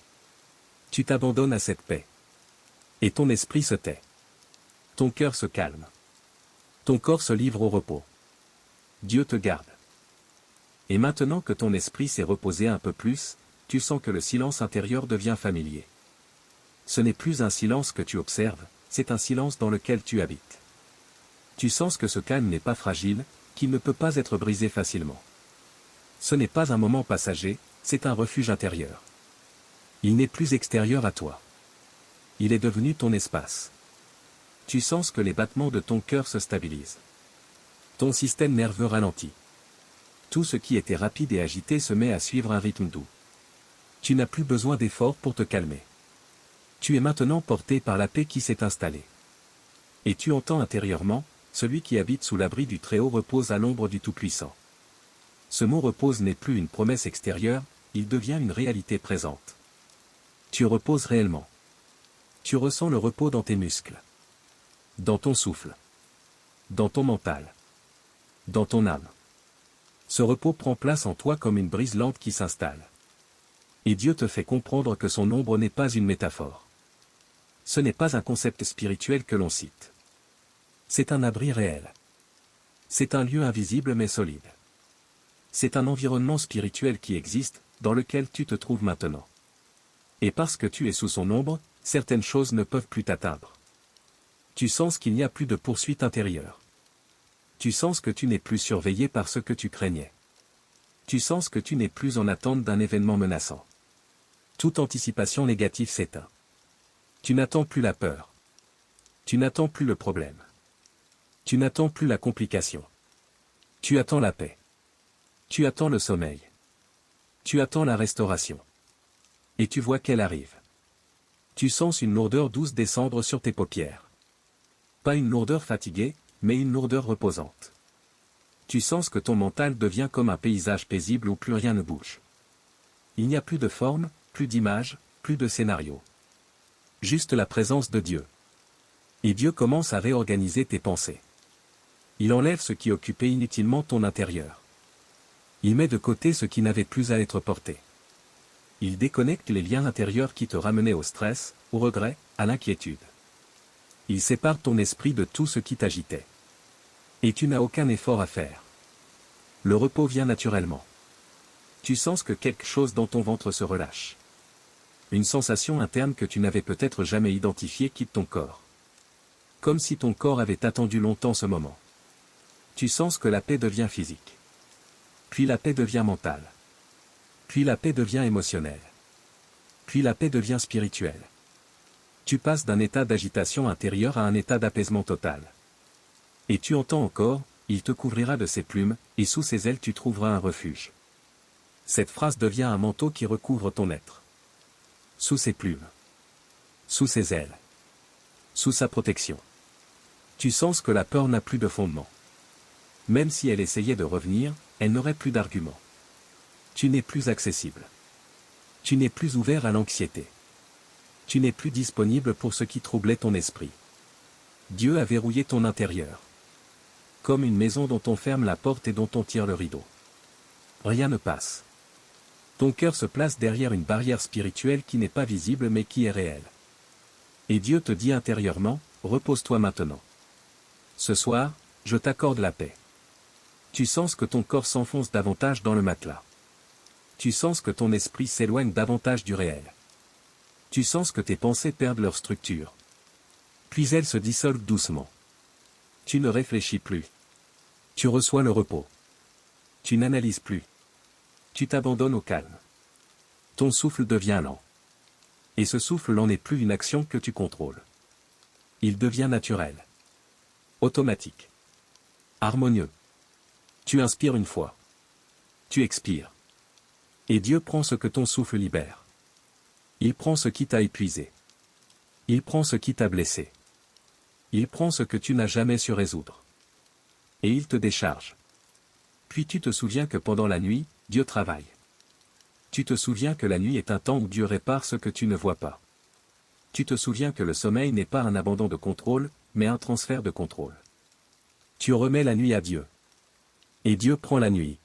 Tu t'abandonnes à cette paix. Et ton esprit se tait. Ton cœur se calme. Ton corps se livre au repos. Dieu te garde. Et maintenant que ton esprit s'est reposé un peu plus, tu sens que le silence intérieur devient familier. Ce n'est plus un silence que tu observes, c'est un silence dans lequel tu habites. Tu sens que ce calme n'est pas fragile, qu'il ne peut pas être brisé facilement. Ce n'est pas un moment passager, c'est un refuge intérieur. Il n'est plus extérieur à toi. Il est devenu ton espace. Tu sens que les battements de ton cœur se stabilisent. Ton système nerveux ralentit. Tout ce qui était rapide et agité se met à suivre un rythme doux. Tu n'as plus besoin d'efforts pour te calmer. Tu es maintenant porté par la paix qui s'est installée. Et tu entends intérieurement, celui qui habite sous l'abri du Très-Haut repose à l'ombre du Tout-Puissant. Ce mot repose n'est plus une promesse extérieure, il devient une réalité présente. Tu reposes réellement. Tu ressens le repos dans tes muscles. Dans ton souffle. Dans ton mental. Dans ton âme. Ce repos prend place en toi comme une brise lente qui s'installe. Et Dieu te fait comprendre que son ombre n'est pas une métaphore. Ce n'est pas un concept spirituel que l'on cite. C'est un abri réel. C'est un lieu invisible mais solide. C'est un environnement spirituel qui existe, dans lequel tu te trouves maintenant. Et parce que tu es sous son ombre, certaines choses ne peuvent plus t'atteindre. Tu sens qu'il n'y a plus de poursuite intérieure. Tu sens que tu n'es plus surveillé par ce que tu craignais. Tu sens que tu n'es plus en attente d'un événement menaçant. Toute anticipation négative s'éteint. Tu n'attends plus la peur. Tu n'attends plus le problème. Tu n'attends plus la complication. Tu attends la paix. Tu attends le sommeil. Tu attends la restauration. Et tu vois qu'elle arrive. Tu sens une lourdeur douce descendre sur tes paupières. Pas une lourdeur fatiguée, mais une lourdeur reposante. Tu sens que ton mental devient comme un paysage paisible où plus rien ne bouge. Il n'y a plus de forme, plus d'image, plus de scénario. Juste la présence de Dieu. Et Dieu commence à réorganiser tes pensées. Il enlève ce qui occupait inutilement ton intérieur. Il met de côté ce qui n'avait plus à être porté. Il déconnecte les liens intérieurs qui te ramenaient au stress, au regret, à l'inquiétude. Il sépare ton esprit de tout ce qui t'agitait. Et tu n'as aucun effort à faire. Le repos vient naturellement. Tu sens que quelque chose dans ton ventre se relâche. Une sensation interne que tu n'avais peut-être jamais identifiée quitte ton corps. Comme si ton corps avait attendu longtemps ce moment. Tu sens que la paix devient physique. Puis la paix devient mentale. Puis la paix devient émotionnelle. Puis la paix devient spirituelle. Tu passes d'un état d'agitation intérieure à un état d'apaisement total. Et tu entends encore, il te couvrira de ses plumes, et sous ses ailes tu trouveras un refuge. Cette phrase devient un manteau qui recouvre ton être. Sous ses plumes. Sous ses ailes. Sous sa protection. Tu sens que la peur n'a plus de fondement. Même si elle essayait de revenir, elle n'aurait plus d'argument. Tu n'es plus accessible. Tu n'es plus ouvert à l'anxiété. Tu n'es plus disponible pour ce qui troublait ton esprit. Dieu a verrouillé ton intérieur. Comme une maison dont on ferme la porte et dont on tire le rideau. Rien ne passe. Ton cœur se place derrière une barrière spirituelle qui n'est pas visible mais qui est réelle. Et Dieu te dit intérieurement, repose-toi maintenant. Ce soir, je t'accorde la paix. Tu sens que ton corps s'enfonce davantage dans le matelas. Tu sens que ton esprit s'éloigne davantage du réel. Tu sens que tes pensées perdent leur structure. Puis elles se dissolvent doucement. Tu ne réfléchis plus. Tu reçois le repos. Tu n'analyses plus. Tu t'abandonnes au calme. Ton souffle devient lent. Et ce souffle lent n'est plus une action que tu contrôles. Il devient naturel. Automatique. Harmonieux. Tu inspires une fois. Tu expires. Et Dieu prend ce que ton souffle libère. Il prend ce qui t'a épuisé. Il prend ce qui t'a blessé. Il prend ce que tu n'as jamais su résoudre. Et il te décharge. Puis tu te souviens que pendant la nuit, Dieu travaille. Tu te souviens que la nuit est un temps où Dieu répare ce que tu ne vois pas. Tu te souviens que le sommeil n'est pas un abandon de contrôle, mais un transfert de contrôle. Tu remets la nuit à Dieu. Et Dieu prend la nuit.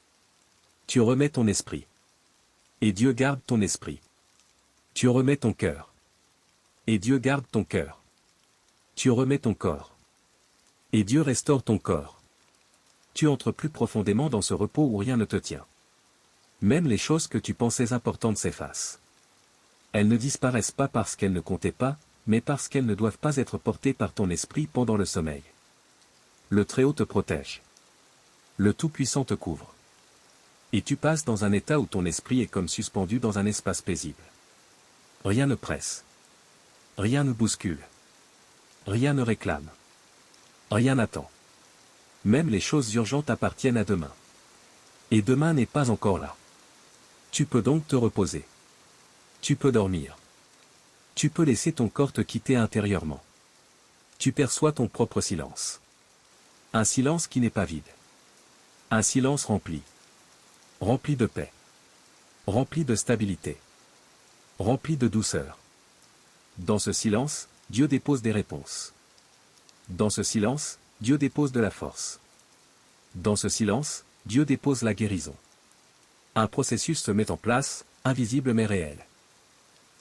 Tu remets ton esprit. Et Dieu garde ton esprit. Tu remets ton cœur. Et Dieu garde ton cœur. Tu remets ton corps. Et Dieu restaure ton corps. Tu entres plus profondément dans ce repos où rien ne te tient. Même les choses que tu pensais importantes s'effacent. Elles ne disparaissent pas parce qu'elles ne comptaient pas, mais parce qu'elles ne doivent pas être portées par ton esprit pendant le sommeil. Le Très-Haut te protège. Le Tout-Puissant te couvre. Et tu passes dans un état où ton esprit est comme suspendu dans un espace paisible. Rien ne presse. Rien ne bouscule. Rien ne réclame. Rien n'attend. Même les choses urgentes appartiennent à demain. Et demain n'est pas encore là. Tu peux donc te reposer. Tu peux dormir. Tu peux laisser ton corps te quitter intérieurement. Tu perçois ton propre silence. Un silence qui n'est pas vide. Un silence rempli. Rempli de paix. Rempli de stabilité. Rempli de douceur. Dans ce silence, Dieu dépose des réponses. Dans ce silence, Dieu dépose de la force. Dans ce silence, Dieu dépose la guérison. Un processus se met en place, invisible mais réel.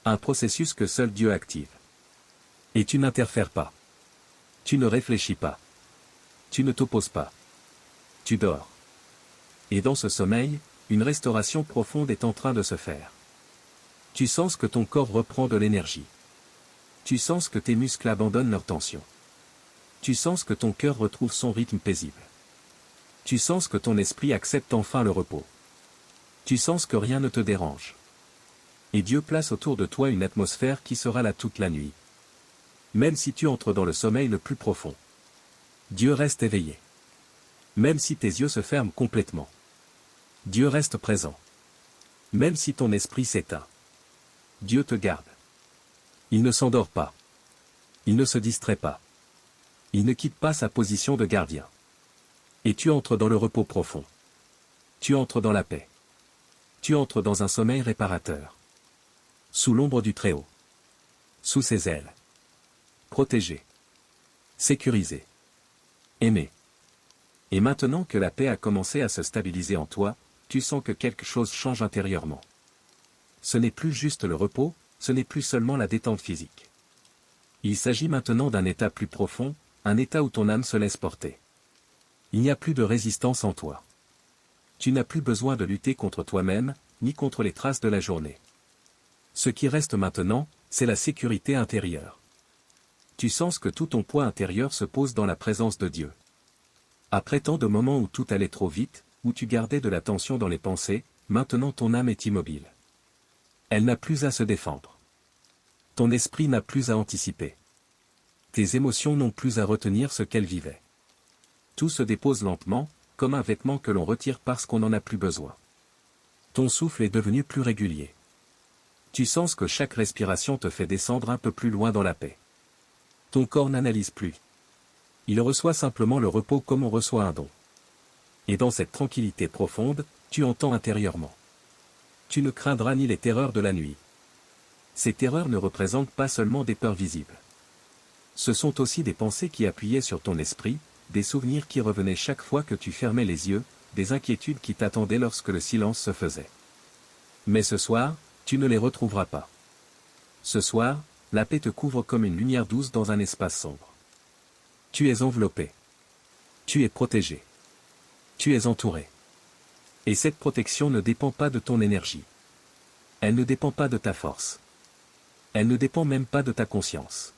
Un processus que seul Dieu active. Et tu n'interfères pas. Tu ne réfléchis pas. Tu ne t'opposes pas. Tu dors. Et dans ce sommeil, une restauration profonde est en train de se faire. Tu sens que ton corps reprend de l'énergie. Tu sens que tes muscles abandonnent leur tension. Tu sens que ton cœur retrouve son rythme paisible. Tu sens que ton esprit accepte enfin le repos. Tu sens que rien ne te dérange. Et Dieu place autour de toi une atmosphère qui sera là toute la nuit. Même si tu entres dans le sommeil le plus profond. Dieu reste éveillé. Même si tes yeux se ferment complètement. Dieu reste présent. Même si ton esprit s'éteint. Dieu te garde. Il ne s'endort pas. Il ne se distrait pas. Il ne quitte pas sa position de gardien. Et tu entres dans le repos profond. Tu entres dans la paix. Tu entres dans un sommeil réparateur. Sous l'ombre du Très-Haut. Sous ses ailes. Protégé. Sécurisé. Aimé. Et maintenant que la paix a commencé à se stabiliser en toi, tu sens que quelque chose change intérieurement. Ce n'est plus juste le repos, ce n'est plus seulement la détente physique. Il s'agit maintenant d'un état plus profond, un état où ton âme se laisse porter. Il n'y a plus de résistance en toi. Tu n'as plus besoin de lutter contre toi-même, ni contre les traces de la journée. Ce qui reste maintenant, c'est la sécurité intérieure. Tu sens que tout ton poids intérieur se pose dans la présence de Dieu. Après tant de moments où tout allait trop vite, où tu gardais de la tension dans les pensées, maintenant ton âme est immobile. Elle n'a plus à se défendre. Ton esprit n'a plus à anticiper. Tes émotions n'ont plus à retenir ce qu'elles vivaient. Tout se dépose lentement, comme un vêtement que l'on retire parce qu'on n'en a plus besoin. Ton souffle est devenu plus régulier. Tu sens que chaque respiration te fait descendre un peu plus loin dans la paix. Ton corps n'analyse plus. Il reçoit simplement le repos comme on reçoit un don. Et dans cette tranquillité profonde, tu entends intérieurement. Tu ne craindras ni les terreurs de la nuit. Ces terreurs ne représentent pas seulement des peurs visibles. Ce sont aussi des pensées qui appuyaient sur ton esprit, des souvenirs qui revenaient chaque fois que tu fermais les yeux, des inquiétudes qui t'attendaient lorsque le silence se faisait. Mais ce soir, tu ne les retrouveras pas. Ce soir, la paix te couvre comme une lumière douce dans un espace sombre. Tu es enveloppé. Tu es protégé. Tu es entouré. Et cette protection ne dépend pas de ton énergie. Elle ne dépend pas de ta force. Elle ne dépend même pas de ta conscience.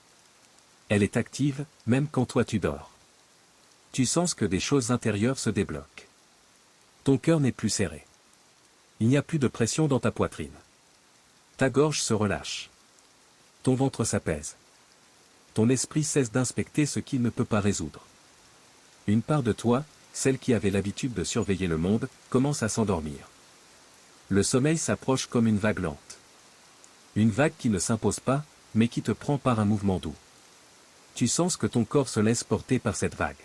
Elle est active, même quand toi tu dors. Tu sens que des choses intérieures se débloquent. Ton cœur n'est plus serré. Il n'y a plus de pression dans ta poitrine. Ta gorge se relâche. Ton ventre s'apaise. Ton esprit cesse d'inspecter ce qu'il ne peut pas résoudre. Une part de toi, celle qui avait l'habitude de surveiller le monde, commence à s'endormir. Le sommeil s'approche comme une vague lente. Une vague qui ne s'impose pas, mais qui te prend par un mouvement doux. Tu sens que ton corps se laisse porter par cette vague.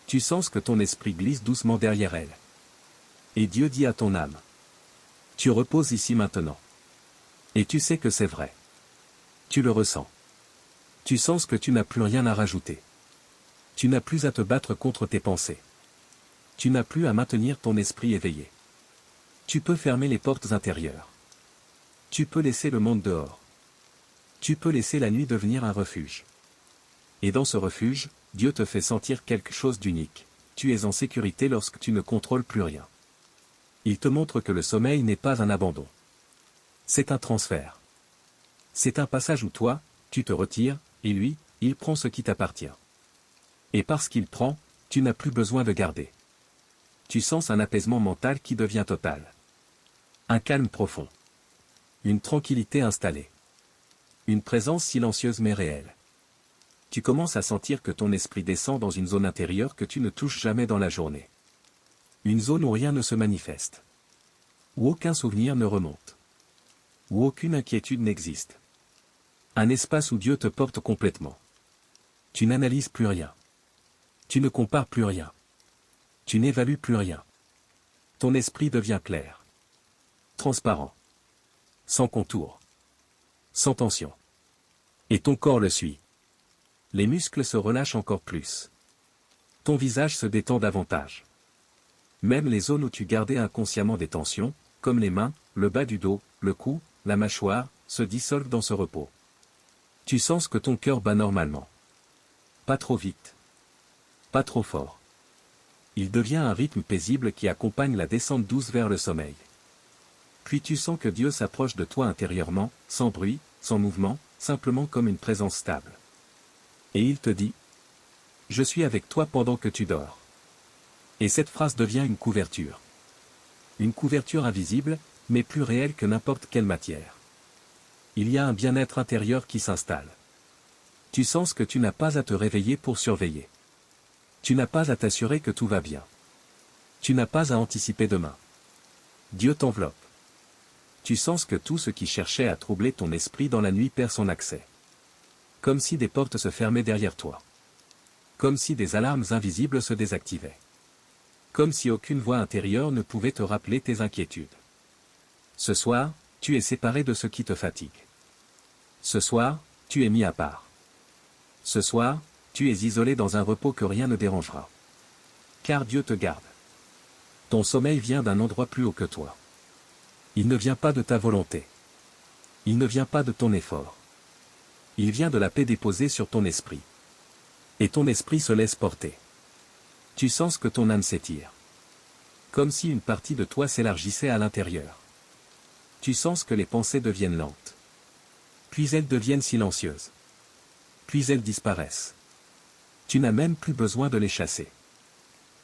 Tu sens que ton esprit glisse doucement derrière elle. Et Dieu dit à ton âme: tu reposes ici maintenant. Et tu sais que c'est vrai. Tu le ressens. Tu sens que tu n'as plus rien à rajouter. Tu n'as plus à te battre contre tes pensées. Tu n'as plus à maintenir ton esprit éveillé. Tu peux fermer les portes intérieures. Tu peux laisser le monde dehors. Tu peux laisser la nuit devenir un refuge. Et dans ce refuge, Dieu te fait sentir quelque chose d'unique. Tu es en sécurité lorsque tu ne contrôles plus rien. Il te montre que le sommeil n'est pas un abandon. C'est un transfert. C'est un passage où toi, tu te retires, et lui, il prend ce qui t'appartient. Et parce qu'il prend, tu n'as plus besoin de garder. Tu sens un apaisement mental qui devient total. Un calme profond. Une tranquillité installée. Une présence silencieuse mais réelle. Tu commences à sentir que ton esprit descend dans une zone intérieure que tu ne touches jamais dans la journée. Une zone où rien ne se manifeste. Où aucun souvenir ne remonte. Où aucune inquiétude n'existe. Un espace où Dieu te porte complètement. Tu n'analyses plus rien. Tu ne compares plus rien. Tu n'évalues plus rien. Ton esprit devient clair. Transparent. Sans contour. Sans tension. Et ton corps le suit. Les muscles se relâchent encore plus. Ton visage se détend davantage. Même les zones où tu gardais inconsciemment des tensions, comme les mains, le bas du dos, le cou, la mâchoire, se dissolvent dans ce repos. Tu sens que ton cœur bat normalement. Pas trop vite. Pas trop fort. Il devient un rythme paisible qui accompagne la descente douce vers le sommeil. Puis tu sens que Dieu s'approche de toi intérieurement, sans bruit, sans mouvement, simplement comme une présence stable. Et il te dit: je suis avec toi pendant que tu dors. Et cette phrase devient une couverture. Une couverture invisible, mais plus réelle que n'importe quelle matière. Il y a un bien-être intérieur qui s'installe. Tu sens que tu n'as pas à te réveiller pour surveiller. Tu n'as pas à t'assurer que tout va bien. Tu n'as pas à anticiper demain. Dieu t'enveloppe. Tu sens que tout ce qui cherchait à troubler ton esprit dans la nuit perd son accès. Comme si des portes se fermaient derrière toi. Comme si des alarmes invisibles se désactivaient. Comme si aucune voix intérieure ne pouvait te rappeler tes inquiétudes. Ce soir, tu es séparé de ce qui te fatigue. Ce soir, tu es mis à part. Ce soir, tu es isolé dans un repos que rien ne dérangera. Car Dieu te garde. Ton sommeil vient d'un endroit plus haut que toi. Il ne vient pas de ta volonté. Il ne vient pas de ton effort. Il vient de la paix déposée sur ton esprit. Et ton esprit se laisse porter. Tu sens que ton âme s'étire. Comme si une partie de toi s'élargissait à l'intérieur. Tu sens que les pensées deviennent lentes. Puis elles deviennent silencieuses. Puis elles disparaissent. Tu n'as même plus besoin de les chasser.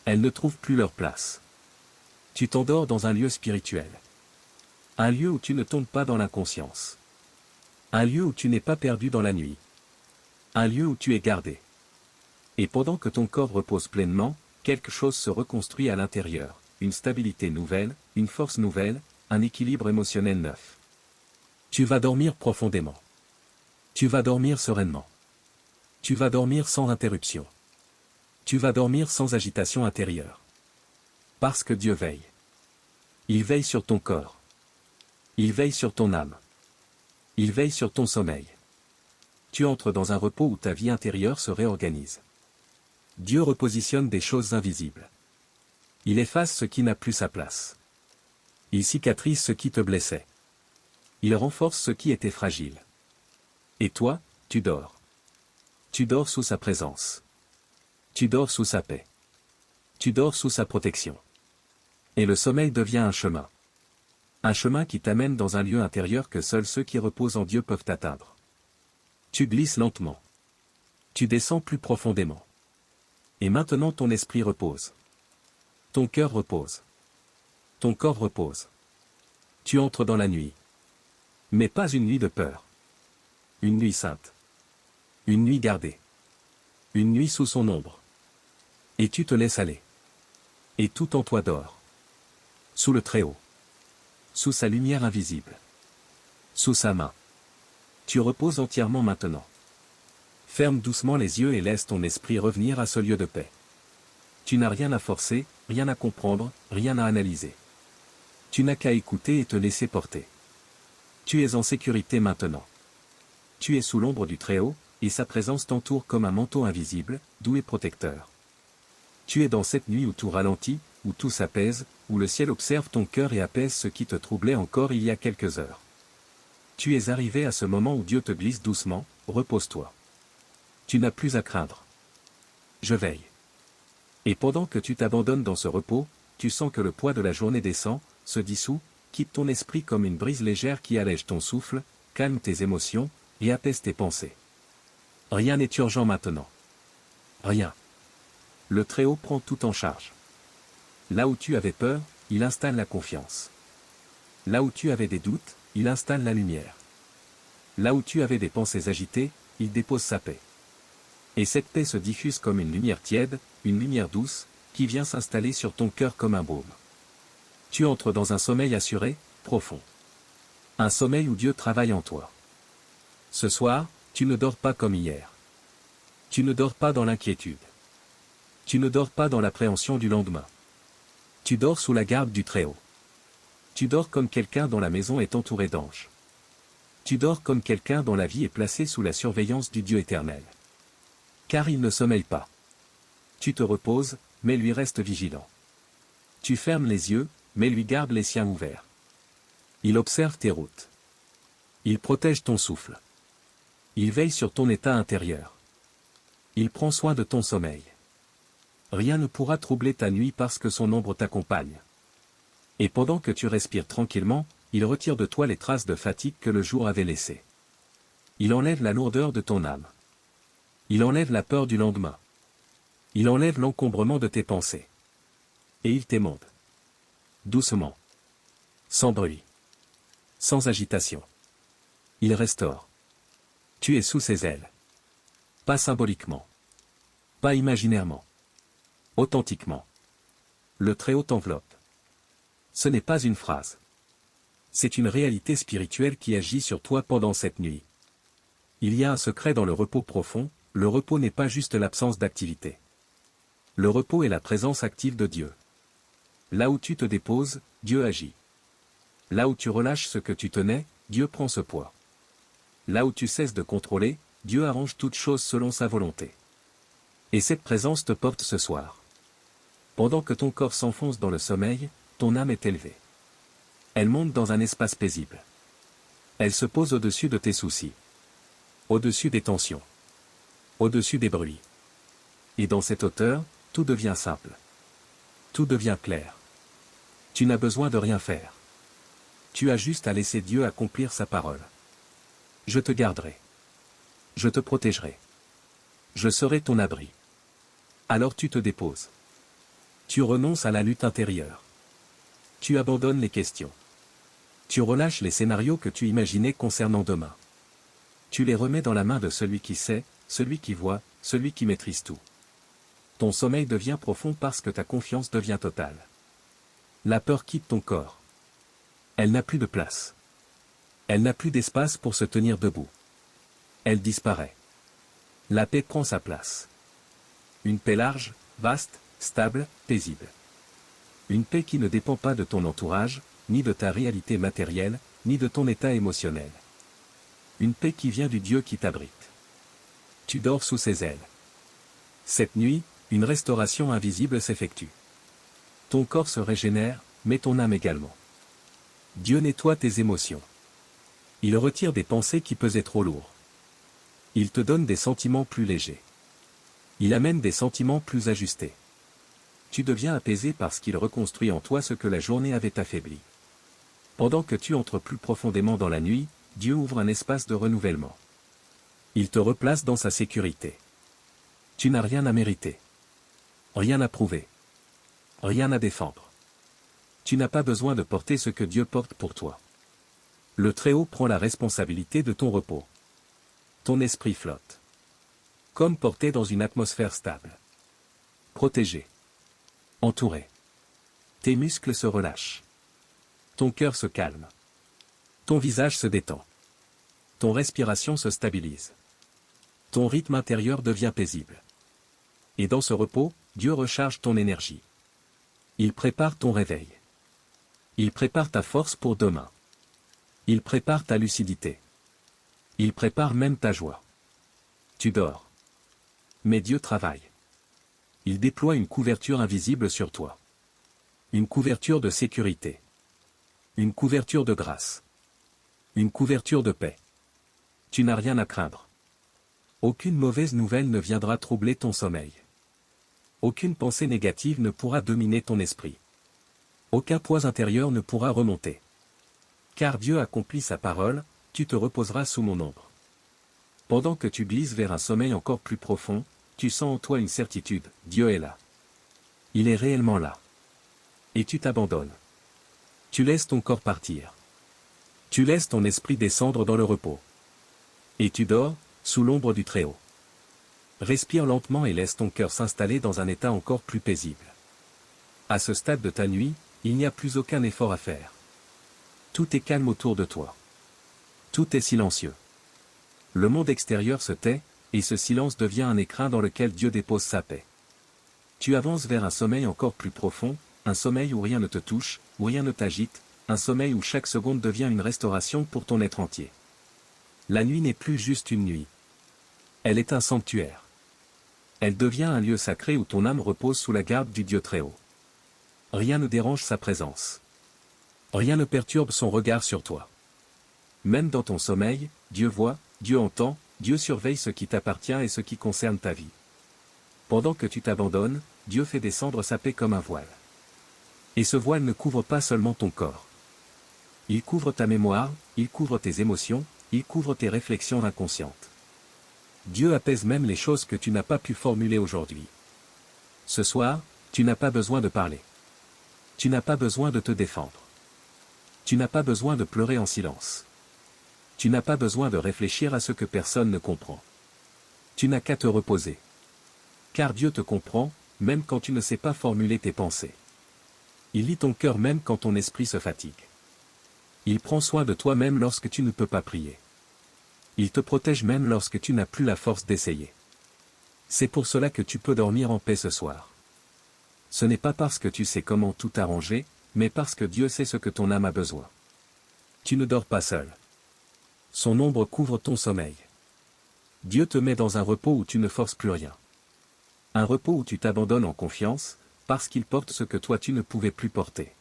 Elles ne trouvent plus leur place. Tu t'endors dans un lieu spirituel. Un lieu où tu ne tombes pas dans l'inconscience. Un lieu où tu n'es pas perdu dans la nuit. Un lieu où tu es gardé. Et pendant que ton corps repose pleinement, quelque chose se reconstruit à l'intérieur, une stabilité nouvelle, une force nouvelle, un équilibre émotionnel neuf. Tu vas dormir profondément. Tu vas dormir sereinement. Tu vas dormir sans interruption. Tu vas dormir sans agitation intérieure. Parce que Dieu veille. Il veille sur ton corps. Il veille sur ton âme. Il veille sur ton sommeil. Tu entres dans un repos où ta vie intérieure se réorganise. Dieu repositionne des choses invisibles. Il efface ce qui n'a plus sa place. Il cicatrise ce qui te blessait. Il renforce ce qui était fragile. Et toi, tu dors. Tu dors sous sa présence. Tu dors sous sa paix. Tu dors sous sa protection. Et le sommeil devient un chemin. Un chemin qui t'amène dans un lieu intérieur que seuls ceux qui reposent en Dieu peuvent atteindre. Tu glisses lentement. Tu descends plus profondément. Et maintenant ton esprit repose. Ton cœur repose. Ton corps repose. Tu entres dans la nuit. Mais pas une nuit de peur. Une nuit sainte. Une nuit gardée. Une nuit sous son ombre. Et tu te laisses aller. Et tout en toi dort. Sous le Très-Haut. Sous sa lumière invisible. Sous sa main. Tu reposes entièrement maintenant. Ferme doucement les yeux et laisse ton esprit revenir à ce lieu de paix. Tu n'as rien à forcer, rien à comprendre, rien à analyser. Tu n'as qu'à écouter et te laisser porter. Tu es en sécurité maintenant. Tu es sous l'ombre du Très-Haut, et sa présence t'entoure comme un manteau invisible, doux et protecteur. Tu es dans cette nuit où tout ralentit, où tout s'apaise, où le ciel observe ton cœur et apaise ce qui te troublait encore il y a quelques heures. Tu es arrivé à ce moment où Dieu te glisse doucement, repose-toi. Tu n'as plus à craindre. Je veille. Et pendant que tu t'abandonnes dans ce repos, tu sens que le poids de la journée descend, se dissout, quitte ton esprit comme une brise légère qui allège ton souffle, calme tes émotions, et apaise tes pensées. Rien n'est urgent maintenant. Rien. Le Très-Haut prend tout en charge. Là où tu avais peur, il installe la confiance. Là où tu avais des doutes, il installe la lumière. Là où tu avais des pensées agitées, il dépose sa paix. Et cette paix se diffuse comme une lumière tiède, une lumière douce, qui vient s'installer sur ton cœur comme un baume. Tu entres dans un sommeil assuré, profond. Un sommeil où Dieu travaille en toi. Ce soir, tu ne dors pas comme hier. Tu ne dors pas dans l'inquiétude. Tu ne dors pas dans l'appréhension du lendemain. Tu dors sous la garde du Très-Haut. Tu dors comme quelqu'un dont la maison est entourée d'anges. Tu dors comme quelqu'un dont la vie est placée sous la surveillance du Dieu éternel. Car il ne sommeille pas. Tu te reposes, mais lui reste vigilant. Tu fermes les yeux, mais lui garde les siens ouverts. Il observe tes routes. Il protège ton souffle. Il veille sur ton état intérieur. Il prend soin de ton sommeil. Rien ne pourra troubler ta nuit parce que son ombre t'accompagne. Et pendant que tu respires tranquillement, il retire de toi les traces de fatigue que le jour avait laissées. Il enlève la lourdeur de ton âme. Il enlève la peur du lendemain. Il enlève l'encombrement de tes pensées. Et il t'émonde. Doucement. Sans bruit. Sans agitation. Il restaure. Tu es sous ses ailes. Pas symboliquement. Pas imaginairement. Authentiquement. Le Très-Haut t'enveloppe. Ce n'est pas une phrase. C'est une réalité spirituelle qui agit sur toi pendant cette nuit. Il y a un secret dans le repos profond, le repos n'est pas juste l'absence d'activité. Le repos est la présence active de Dieu. Là où tu te déposes, Dieu agit. Là où tu relâches ce que tu tenais, Dieu prend ce poids. Là où tu cesses de contrôler, Dieu arrange toutes choses selon sa volonté. Et cette présence te porte ce soir. Pendant que ton corps s'enfonce dans le sommeil, ton âme est élevée. Elle monte dans un espace paisible. Elle se pose au-dessus de tes soucis. Au-dessus des tensions. Au-dessus des bruits. Et dans cette hauteur, tout devient simple. Tout devient clair. Tu n'as besoin de rien faire. Tu as juste à laisser Dieu accomplir sa parole. Je te garderai. Je te protégerai. Je serai ton abri. Alors tu te déposes. Tu renonces à la lutte intérieure. Tu abandonnes les questions. Tu relâches les scénarios que tu imaginais concernant demain. Tu les remets dans la main de celui qui sait, celui qui voit, celui qui maîtrise tout. Ton sommeil devient profond parce que ta confiance devient totale. La peur quitte ton corps. Elle n'a plus de place. Elle n'a plus d'espace pour se tenir debout. Elle disparaît. La paix prend sa place. Une paix large, vaste, stable, paisible. Une paix qui ne dépend pas de ton entourage, ni de ta réalité matérielle, ni de ton état émotionnel. Une paix qui vient du Dieu qui t'abrite. Tu dors sous ses ailes. Cette nuit, une restauration invisible s'effectue. Ton corps se régénère, mais ton âme également. Dieu nettoie tes émotions. Il retire des pensées qui pesaient trop lourd. Il te donne des sentiments plus légers. Il amène des sentiments plus ajustés. Tu deviens apaisé parce qu'il reconstruit en toi ce que la journée avait affaibli. Pendant que tu entres plus profondément dans la nuit, Dieu ouvre un espace de renouvellement. Il te replace dans sa sécurité. Tu n'as rien à mériter. Rien à prouver. Rien à défendre. Tu n'as pas besoin de porter ce que Dieu porte pour toi. Le Très-Haut prend la responsabilité de ton repos. Ton esprit flotte. Comme porté dans une atmosphère stable. Protégé. Entouré. Tes muscles se relâchent. Ton cœur se calme. Ton visage se détend. Ton respiration se stabilise. Ton rythme intérieur devient paisible. Et dans ce repos, Dieu recharge ton énergie. Il prépare ton réveil. Il prépare ta force pour demain. Il prépare ta lucidité. Il prépare même ta joie. Tu dors. Mais Dieu travaille. Il déploie une couverture invisible sur toi. Une couverture de sécurité. Une couverture de grâce. Une couverture de paix. Tu n'as rien à craindre. Aucune mauvaise nouvelle ne viendra troubler ton sommeil. Aucune pensée négative ne pourra dominer ton esprit. Aucun poids intérieur ne pourra remonter. Car Dieu accomplit sa parole, tu te reposeras sous mon ombre. Pendant que tu glisses vers un sommeil encore plus profond, tu sens en toi une certitude, Dieu est là. Il est réellement là. Et tu t'abandonnes. Tu laisses ton corps partir. Tu laisses ton esprit descendre dans le repos. Et tu dors, sous l'ombre du Très-Haut. Respire lentement et laisse ton cœur s'installer dans un état encore plus paisible. À ce stade de ta nuit, il n'y a plus aucun effort à faire. Tout est calme autour de toi. Tout est silencieux. Le monde extérieur se tait, et ce silence devient un écrin dans lequel Dieu dépose sa paix. Tu avances vers un sommeil encore plus profond, un sommeil où rien ne te touche, où rien ne t'agite, un sommeil où chaque seconde devient une restauration pour ton être entier. La nuit n'est plus juste une nuit. Elle est un sanctuaire. Elle devient un lieu sacré où ton âme repose sous la garde du Dieu Très-Haut. Rien ne dérange sa présence. Rien ne perturbe son regard sur toi. Même dans ton sommeil, Dieu voit, Dieu entend, Dieu surveille ce qui t'appartient et ce qui concerne ta vie. Pendant que tu t'abandonnes, Dieu fait descendre sa paix comme un voile. Et ce voile ne couvre pas seulement ton corps. Il couvre ta mémoire, il couvre tes émotions, il couvre tes réflexions inconscientes. Dieu apaise même les choses que tu n'as pas pu formuler aujourd'hui. Ce soir, tu n'as pas besoin de parler. Tu n'as pas besoin de te défendre. Tu n'as pas besoin de pleurer en silence. Tu n'as pas besoin de réfléchir à ce que personne ne comprend. Tu n'as qu'à te reposer. Car Dieu te comprend, même quand tu ne sais pas formuler tes pensées. Il lit ton cœur même quand ton esprit se fatigue. Il prend soin de toi même lorsque tu ne peux pas prier. Il te protège même lorsque tu n'as plus la force d'essayer. C'est pour cela que tu peux dormir en paix ce soir. Ce n'est pas parce que tu sais comment tout arranger, mais parce que Dieu sait ce que ton âme a besoin. Tu ne dors pas seul. Son ombre couvre ton sommeil. Dieu te met dans un repos où tu ne forces plus rien. Un repos où tu t'abandonnes en confiance, parce qu'il porte ce que toi tu ne pouvais plus porter.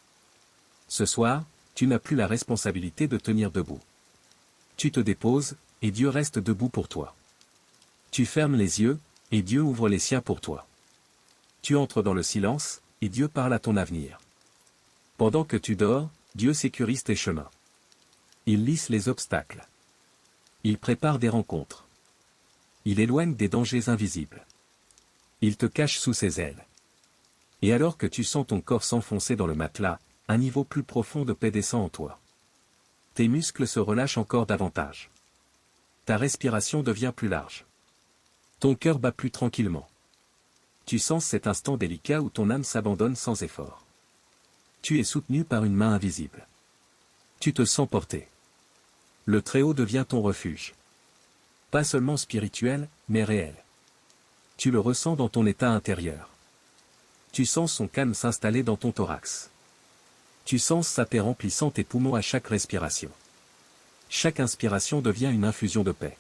Ce soir, tu n'as plus la responsabilité de tenir debout. Tu te déposes, et Dieu reste debout pour toi. Tu fermes les yeux, et Dieu ouvre les siens pour toi. Tu entres dans le silence, et Dieu parle à ton avenir. Pendant que tu dors, Dieu sécurise tes chemins. Il lisse les obstacles. Il prépare des rencontres. Il éloigne des dangers invisibles. Il te cache sous ses ailes. Et alors que tu sens ton corps s'enfoncer dans le matelas, un niveau plus profond de paix descend en toi. Tes muscles se relâchent encore davantage. Ta respiration devient plus large. Ton cœur bat plus tranquillement. Tu sens cet instant délicat où ton âme s'abandonne sans effort. Tu es soutenu par une main invisible. Tu te sens porté. Le Très-Haut devient ton refuge. Pas seulement spirituel, mais réel. Tu le ressens dans ton état intérieur. Tu sens son calme s'installer dans ton thorax. Tu sens sa paix remplissant tes poumons à chaque respiration. Chaque inspiration devient une infusion de paix.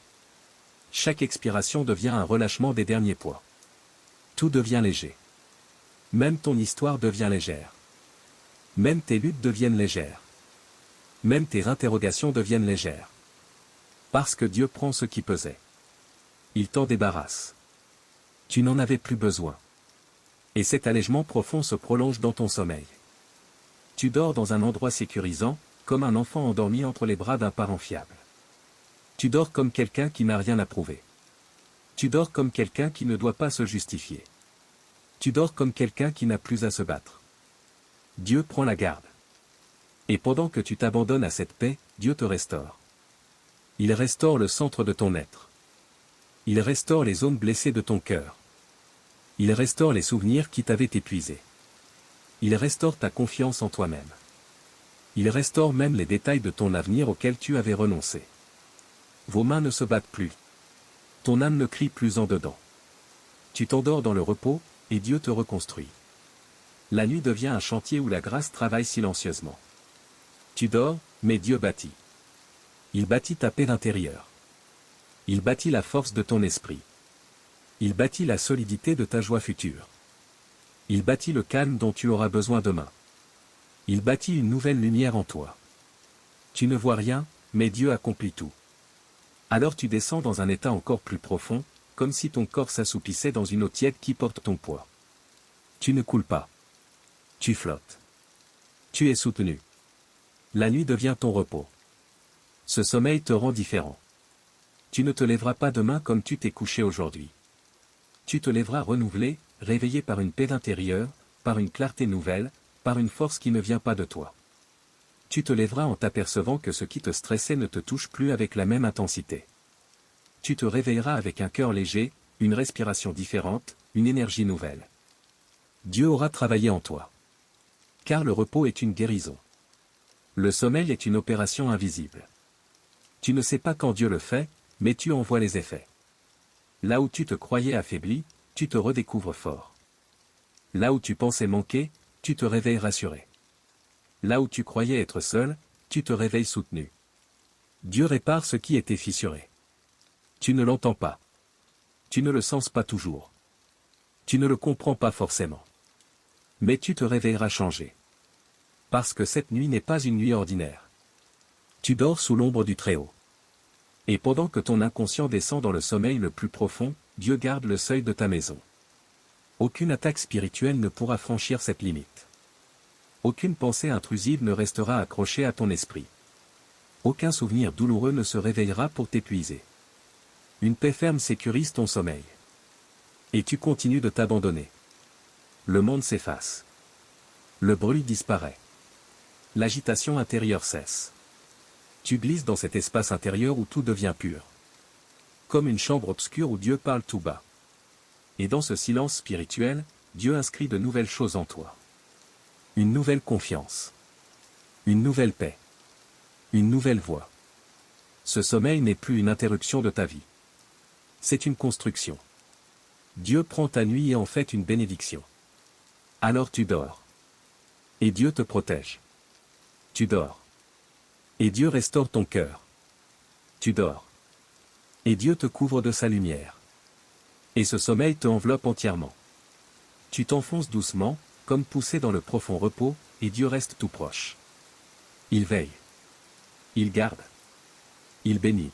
Chaque expiration devient un relâchement des derniers poids. Tout devient léger. Même ton histoire devient légère. Même tes luttes deviennent légères. Même tes interrogations deviennent légères. Parce que Dieu prend ce qui pesait. Il t'en débarrasse. Tu n'en avais plus besoin. Et cet allègement profond se prolonge dans ton sommeil. Tu dors dans un endroit sécurisant, comme un enfant endormi entre les bras d'un parent fiable. Tu dors comme quelqu'un qui n'a rien à prouver. Tu dors comme quelqu'un qui ne doit pas se justifier. Tu dors comme quelqu'un qui n'a plus à se battre. Dieu prend la garde. Et pendant que tu t'abandonnes à cette paix, Dieu te restaure. Il restaure le centre de ton être. Il restaure les zones blessées de ton cœur. Il restaure les souvenirs qui t'avaient épuisé. Il restaure ta confiance en toi-même. Il restaure même les détails de ton avenir auxquels tu avais renoncé. Vos mains ne se battent plus. Ton âme ne crie plus en dedans. Tu t'endors dans le repos, et Dieu te reconstruit. La nuit devient un chantier où la grâce travaille silencieusement. Tu dors, mais Dieu bâtit. Il bâtit ta paix intérieure. Il bâtit la force de ton esprit. Il bâtit la solidité de ta joie future. Il bâtit le calme dont tu auras besoin demain. Il bâtit une nouvelle lumière en toi. Tu ne vois rien, mais Dieu accomplit tout. Alors tu descends dans un état encore plus profond, comme si ton corps s'assoupissait dans une eau tiède qui porte ton poids. Tu ne coules pas. Tu flottes. Tu es soutenu. La nuit devient ton repos. Ce sommeil te rend différent. Tu ne te lèveras pas demain comme tu t'es couché aujourd'hui. Tu te lèveras renouvelé, réveillé par une paix intérieure, par une clarté nouvelle, par une force qui ne vient pas de toi. Tu te lèveras en t'apercevant que ce qui te stressait ne te touche plus avec la même intensité. Tu te réveilleras avec un cœur léger, une respiration différente, une énergie nouvelle. Dieu aura travaillé en toi. Car le repos est une guérison. Le sommeil est une opération invisible. Tu ne sais pas quand Dieu le fait, mais tu en vois les effets. Là où tu te croyais affaibli, tu te redécouvres fort. Là où tu pensais manquer, tu te réveilles rassuré. Là où tu croyais être seul, tu te réveilles soutenu. Dieu répare ce qui était fissuré. Tu ne l'entends pas. Tu ne le sens pas toujours. Tu ne le comprends pas forcément. Mais tu te réveilleras changé. Parce que cette nuit n'est pas une nuit ordinaire. Tu dors sous l'ombre du Très-Haut. Et pendant que ton inconscient descend dans le sommeil le plus profond, Dieu garde le seuil de ta maison. Aucune attaque spirituelle ne pourra franchir cette limite. Aucune pensée intrusive ne restera accrochée à ton esprit. Aucun souvenir douloureux ne se réveillera pour t'épuiser. Une paix ferme sécurise ton sommeil. Et tu continues de t'abandonner. Le monde s'efface. Le bruit disparaît. L'agitation intérieure cesse. Tu glisses dans cet espace intérieur où tout devient pur. Comme une chambre obscure où Dieu parle tout bas. Et dans ce silence spirituel, Dieu inscrit de nouvelles choses en toi. Une nouvelle confiance. Une nouvelle paix. Une nouvelle voie. Ce sommeil n'est plus une interruption de ta vie. C'est une construction. Dieu prend ta nuit et en fait une bénédiction. Alors tu dors. Et Dieu te protège. Tu dors. Et Dieu restaure ton cœur. Tu dors. Et Dieu te couvre de sa lumière. Et ce sommeil te enveloppe entièrement. Tu t'enfonces doucement, comme poussé dans le profond repos, et Dieu reste tout proche. Il veille. Il garde. Il bénit.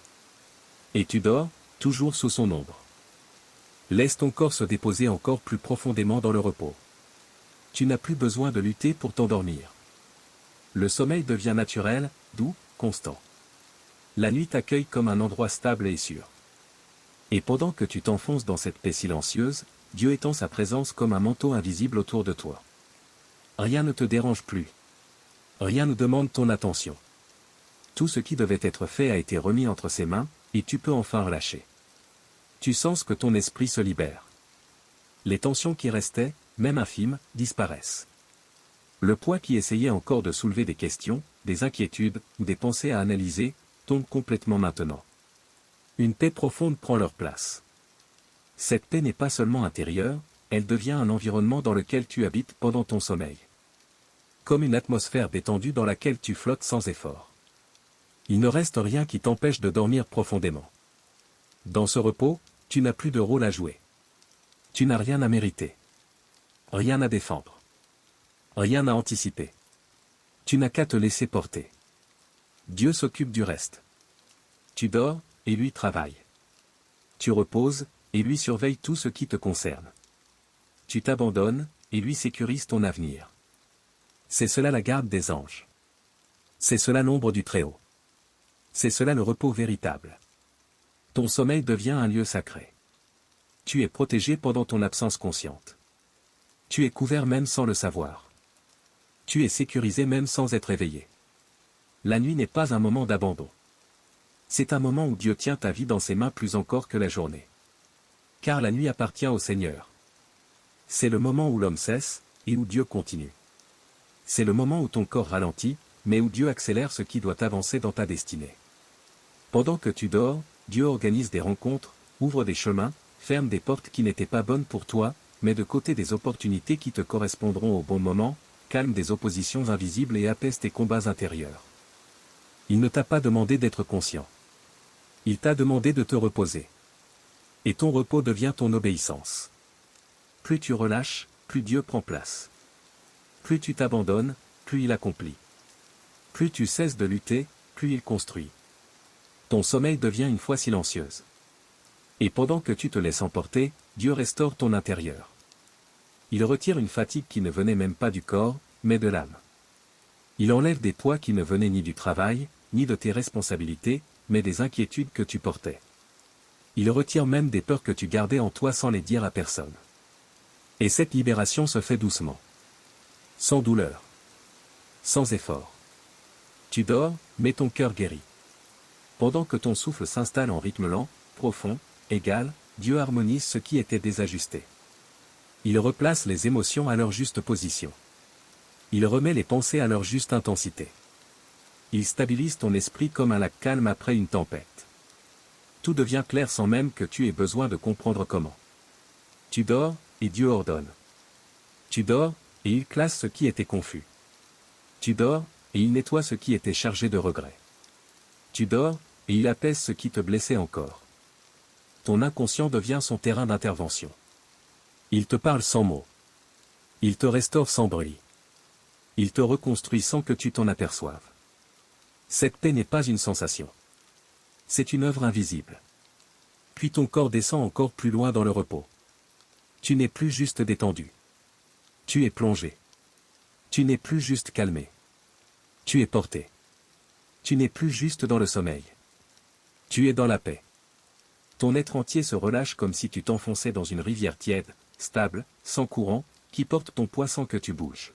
Et tu dors, toujours sous son ombre. Laisse ton corps se déposer encore plus profondément dans le repos. Tu n'as plus besoin de lutter pour t'endormir. Le sommeil devient naturel, doux, constant. La nuit t'accueille comme un endroit stable et sûr. Et pendant que tu t'enfonces dans cette paix silencieuse, Dieu étend sa présence comme un manteau invisible autour de toi. Rien ne te dérange plus. Rien ne demande ton attention. Tout ce qui devait être fait a été remis entre ses mains, et tu peux enfin relâcher. Tu sens que ton esprit se libère. Les tensions qui restaient, même infimes, disparaissent. Le poids qui essayait encore de soulever des questions, des inquiétudes, ou des pensées à analyser, tombe complètement maintenant. Une paix profonde prend leur place. Cette paix n'est pas seulement intérieure, elle devient un environnement dans lequel tu habites pendant ton sommeil. Comme une atmosphère détendue dans laquelle tu flottes sans effort. Il ne reste rien qui t'empêche de dormir profondément. Dans ce repos, tu n'as plus de rôle à jouer. Tu n'as rien à mériter. Rien à défendre. Rien à anticiper. Tu n'as qu'à te laisser porter. Dieu s'occupe du reste. Tu dors, et lui travaille. Tu reposes, et lui surveille tout ce qui te concerne. Tu t'abandonnes, et lui sécurise ton avenir. C'est cela la garde des anges. C'est cela l'ombre du Très-Haut. C'est cela le repos véritable. Ton sommeil devient un lieu sacré. Tu es protégé pendant ton absence consciente. Tu es couvert même sans le savoir. Tu es sécurisé même sans être éveillé. La nuit n'est pas un moment d'abandon. C'est un moment où Dieu tient ta vie dans ses mains plus encore que la journée. Car la nuit appartient au Seigneur. C'est le moment où l'homme cesse, et où Dieu continue. C'est le moment où ton corps ralentit, mais où Dieu accélère ce qui doit avancer dans ta destinée. Pendant que tu dors, Dieu organise des rencontres, ouvre des chemins, ferme des portes qui n'étaient pas bonnes pour toi, met de côté des opportunités qui te correspondront au bon moment, calme des oppositions invisibles et apaise tes combats intérieurs. Il ne t'a pas demandé d'être conscient. Il t'a demandé de te reposer. Et ton repos devient ton obéissance. Plus tu relâches, plus Dieu prend place. Plus tu t'abandonnes, plus il accomplit. Plus tu cesses de lutter, plus il construit. Ton sommeil devient une foi silencieuse. Et pendant que tu te laisses emporter, Dieu restaure ton intérieur. Il retire une fatigue qui ne venait même pas du corps, mais de l'âme. Il enlève des poids qui ne venaient ni du travail, ni de tes responsabilités, mais des inquiétudes que tu portais. Il retire même des peurs que tu gardais en toi sans les dire à personne. Et cette libération se fait doucement. Sans douleur. Sans effort. Tu dors, mais ton cœur guérit. Pendant que ton souffle s'installe en rythme lent, profond, égal, Dieu harmonise ce qui était désajusté. Il replace les émotions à leur juste position. Il remet les pensées à leur juste intensité. Il stabilise ton esprit comme un lac calme après une tempête. Tout devient clair sans même que tu aies besoin de comprendre comment. Tu dors, et Dieu ordonne. Tu dors, et il classe ce qui était confus. Tu dors, et il nettoie ce qui était chargé de regrets. Tu dors, et il apaise ce qui te blessait encore. Ton inconscient devient son terrain d'intervention. Il te parle sans mots. Il te restaure sans bruit. Il te reconstruit sans que tu t'en aperçoives. Cette paix n'est pas une sensation. C'est une œuvre invisible. Puis ton corps descend encore plus loin dans le repos. Tu n'es plus juste détendu. Tu es plongé. Tu n'es plus juste calmé. Tu es porté. Tu n'es plus juste dans le sommeil. Tu es dans la paix. Ton être entier se relâche comme si tu t'enfonçais dans une rivière tiède, stable, sans courant, qui porte ton poids sans que tu bouges.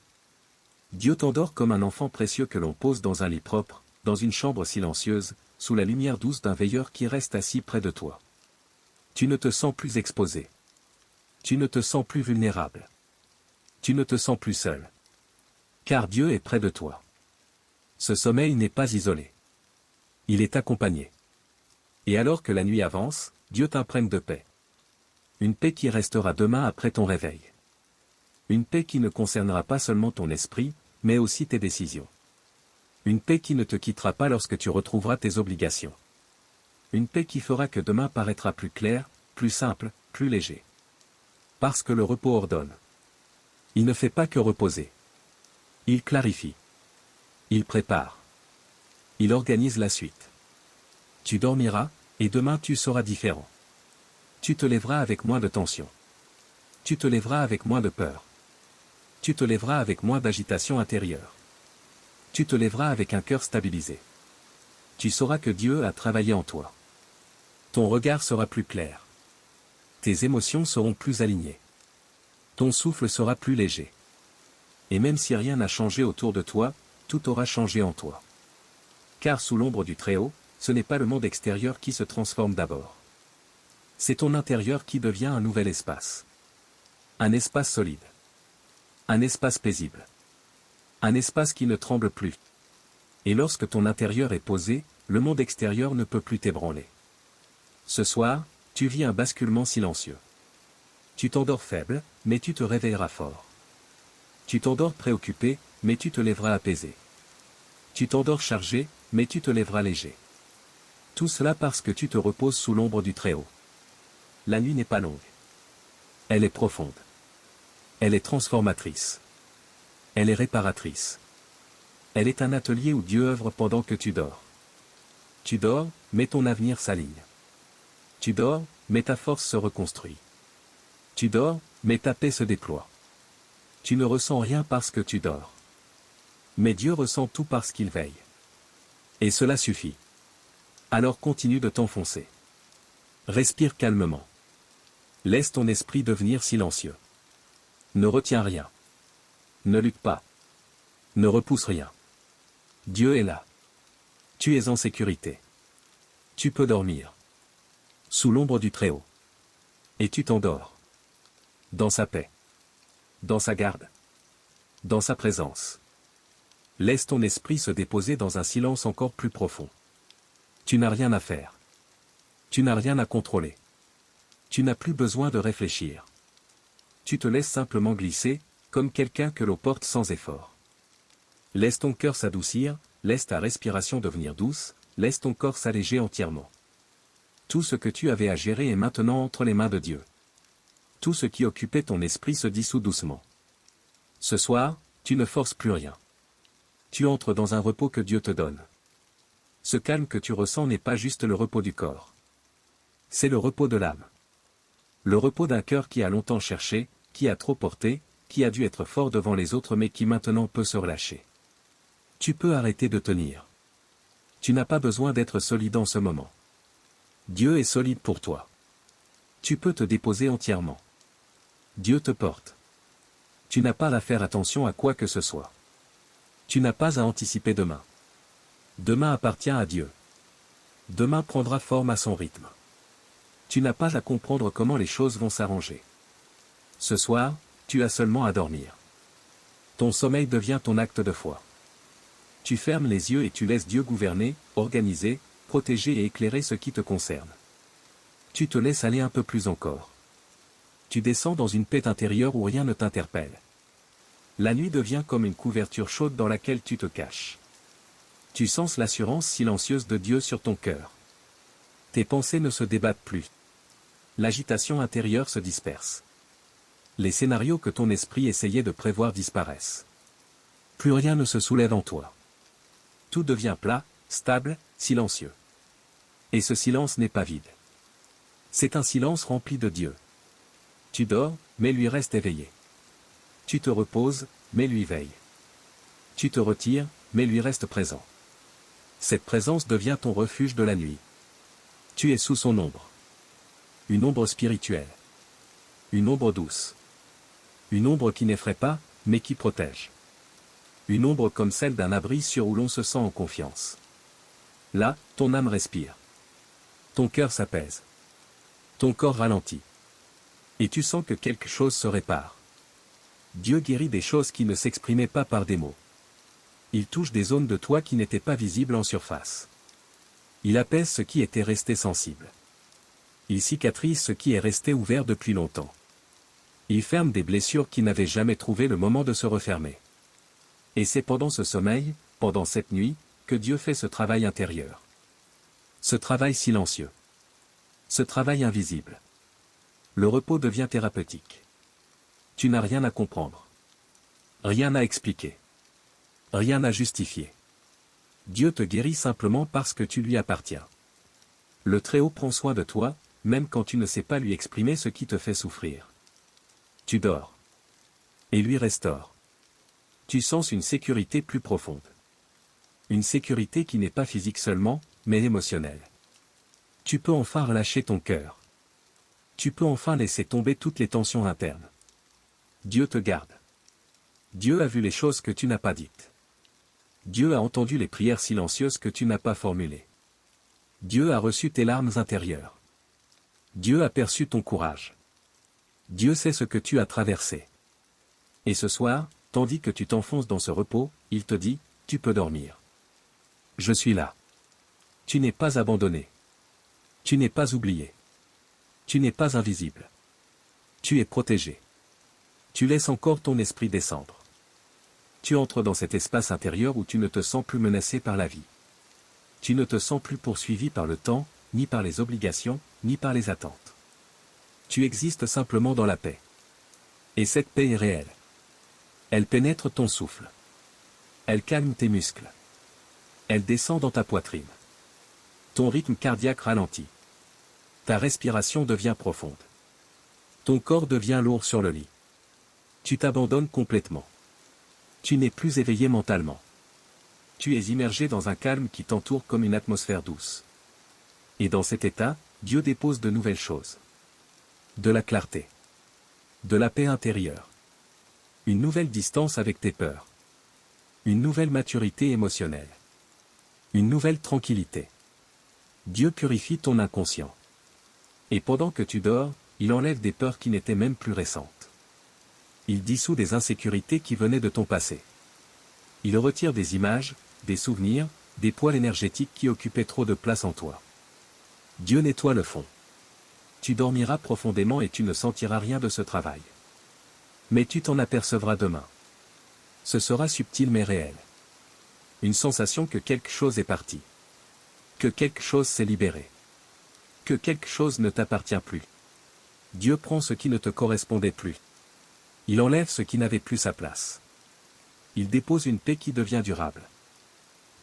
Dieu t'endort comme un enfant précieux que l'on pose dans un lit propre, dans une chambre silencieuse, sous la lumière douce d'un veilleur qui reste assis près de toi. Tu ne te sens plus exposé. Tu ne te sens plus vulnérable. Tu ne te sens plus seul. Car Dieu est près de toi. Ce sommeil n'est pas isolé. Il est accompagné. Et alors que la nuit avance, Dieu t'imprègne de paix. Une paix qui restera demain après ton réveil. Une paix qui ne concernera pas seulement ton esprit, mais aussi tes décisions. Une paix qui ne te quittera pas lorsque tu retrouveras tes obligations. Une paix qui fera que demain paraîtra plus clair, plus simple, plus léger. Parce que le repos ordonne. Il ne fait pas que reposer. Il clarifie. Il prépare. Il organise la suite. Tu dormiras, et demain tu seras différent. Tu te lèveras avec moins de tension. Tu te lèveras avec moins de peur. Tu te lèveras avec moins d'agitation intérieure. Tu te lèveras avec un cœur stabilisé. Tu sauras que Dieu a travaillé en toi. Ton regard sera plus clair. Tes émotions seront plus alignées. Ton souffle sera plus léger. Et même si rien n'a changé autour de toi, tout aura changé en toi. Car sous l'ombre du Très-Haut, ce n'est pas le monde extérieur qui se transforme d'abord. C'est ton intérieur qui devient un nouvel espace. Un espace solide. Un espace paisible. Un espace qui ne tremble plus. Et lorsque ton intérieur est posé, le monde extérieur ne peut plus t'ébranler. Ce soir, tu vis un basculement silencieux. Tu t'endors faible, mais tu te réveilleras fort. Tu t'endors préoccupé, mais tu te lèveras apaisé. Tu t'endors chargé, mais tu te lèveras léger. Tout cela parce que tu te reposes sous l'ombre du Très-Haut. La nuit n'est pas longue. Elle est profonde. Elle est transformatrice. Elle est réparatrice. Elle est un atelier où Dieu œuvre pendant que tu dors. Tu dors, mais ton avenir s'aligne. Tu dors, mais ta force se reconstruit. Tu dors, mais ta paix se déploie. Tu ne ressens rien parce que tu dors. Mais Dieu ressent tout parce qu'il veille. Et cela suffit. Alors continue de t'enfoncer. Respire calmement. Laisse ton esprit devenir silencieux. Ne retiens rien. Ne lutte pas. Ne repousse rien. Dieu est là. Tu es en sécurité. Tu peux dormir. Sous l'ombre du Très-Haut. Et tu t'endors. Dans sa paix. Dans sa garde. Dans sa présence. Laisse ton esprit se déposer dans un silence encore plus profond. Tu n'as rien à faire. Tu n'as rien à contrôler. Tu n'as plus besoin de réfléchir. Tu te laisses simplement glisser, comme quelqu'un que l'on porte sans effort. Laisse ton cœur s'adoucir, laisse ta respiration devenir douce, laisse ton corps s'alléger entièrement. Tout ce que tu avais à gérer est maintenant entre les mains de Dieu. Tout ce qui occupait ton esprit se dissout doucement. Ce soir, tu ne forces plus rien. Tu entres dans un repos que Dieu te donne. Ce calme que tu ressens n'est pas juste le repos du corps. C'est le repos de l'âme. Le repos d'un cœur qui a longtemps cherché, qui a trop porté, qui a dû être fort devant les autres mais qui maintenant peut se relâcher. Tu peux arrêter de tenir. Tu n'as pas besoin d'être solide en ce moment. Dieu est solide pour toi. Tu peux te déposer entièrement. Dieu te porte. Tu n'as pas à faire attention à quoi que ce soit. Tu n'as pas à anticiper demain. Demain appartient à Dieu. Demain prendra forme à son rythme. Tu n'as pas à comprendre comment les choses vont s'arranger. Ce soir, tu as seulement à dormir. Ton sommeil devient ton acte de foi. Tu fermes les yeux et tu laisses Dieu gouverner, organiser, protéger et éclairer ce qui te concerne. Tu te laisses aller un peu plus encore. Tu descends dans une paix intérieure où rien ne t'interpelle. La nuit devient comme une couverture chaude dans laquelle tu te caches. Tu sens l'assurance silencieuse de Dieu sur ton cœur. Tes pensées ne se débattent plus. L'agitation intérieure se disperse. Les scénarios que ton esprit essayait de prévoir disparaissent. Plus rien ne se soulève en toi. Tout devient plat, stable, silencieux. Et ce silence n'est pas vide. C'est un silence rempli de Dieu. Tu dors, mais lui reste éveillé. Tu te reposes, mais lui veille. Tu te retires, mais lui reste présent. Cette présence devient ton refuge de la nuit. Tu es sous son ombre. Une ombre spirituelle. Une ombre douce. Une ombre qui n'effraie pas, mais qui protège. Une ombre comme celle d'un abri sûr où l'on se sent en confiance. Là, ton âme respire. Ton cœur s'apaise. Ton corps ralentit. Et tu sens que quelque chose se répare. Dieu guérit des choses qui ne s'exprimaient pas par des mots. Il touche des zones de toi qui n'étaient pas visibles en surface. Il apaise ce qui était resté sensible. Il cicatrise ce qui est resté ouvert depuis longtemps. Il ferme des blessures qui n'avaient jamais trouvé le moment de se refermer. Et c'est pendant ce sommeil, pendant cette nuit, que Dieu fait ce travail intérieur. Ce travail silencieux. Ce travail invisible. Le repos devient thérapeutique. Tu n'as rien à comprendre. Rien à expliquer. Rien à justifier. Dieu te guérit simplement parce que tu lui appartiens. Le Très-Haut prend soin de toi, même quand tu ne sais pas lui exprimer ce qui te fait souffrir. Tu dors. Et lui restaure. Tu sens une sécurité plus profonde. Une sécurité qui n'est pas physique seulement, mais émotionnelle. Tu peux enfin relâcher ton cœur. Tu peux enfin laisser tomber toutes les tensions internes. Dieu te garde. Dieu a vu les choses que tu n'as pas dites. Dieu a entendu les prières silencieuses que tu n'as pas formulées. Dieu a reçu tes larmes intérieures. Dieu a perçu ton courage. Dieu sait ce que tu as traversé. Et ce soir, tandis que tu t'enfonces dans ce repos, il te dit, tu peux dormir. Je suis là. Tu n'es pas abandonné. Tu n'es pas oublié. Tu n'es pas invisible. Tu es protégé. Tu laisses encore ton esprit descendre. Tu entres dans cet espace intérieur où tu ne te sens plus menacé par la vie. Tu ne te sens plus poursuivi par le temps, ni par les obligations, ni par les attentes. Tu existes simplement dans la paix. Et cette paix est réelle. Elle pénètre ton souffle. Elle calme tes muscles. Elle descend dans ta poitrine. Ton rythme cardiaque ralentit. Ta respiration devient profonde. Ton corps devient lourd sur le lit. Tu t'abandonnes complètement. Tu n'es plus éveillé mentalement. Tu es immergé dans un calme qui t'entoure comme une atmosphère douce. Et dans cet état, Dieu dépose de nouvelles choses. De la clarté. De la paix intérieure. Une nouvelle distance avec tes peurs. Une nouvelle maturité émotionnelle. Une nouvelle tranquillité. Dieu purifie ton inconscient. Et pendant que tu dors, il enlève des peurs qui n'étaient même plus récentes. Il dissout des insécurités qui venaient de ton passé. Il retire des images, des souvenirs, des poids énergétiques qui occupaient trop de place en toi. Dieu nettoie le fond. Tu dormiras profondément et tu ne sentiras rien de ce travail. Mais tu t'en apercevras demain. Ce sera subtil mais réel. Une sensation que quelque chose est parti. Que quelque chose s'est libéré. Que quelque chose ne t'appartient plus. Dieu prend ce qui ne te correspondait plus. Il enlève ce qui n'avait plus sa place. Il dépose une paix qui devient durable.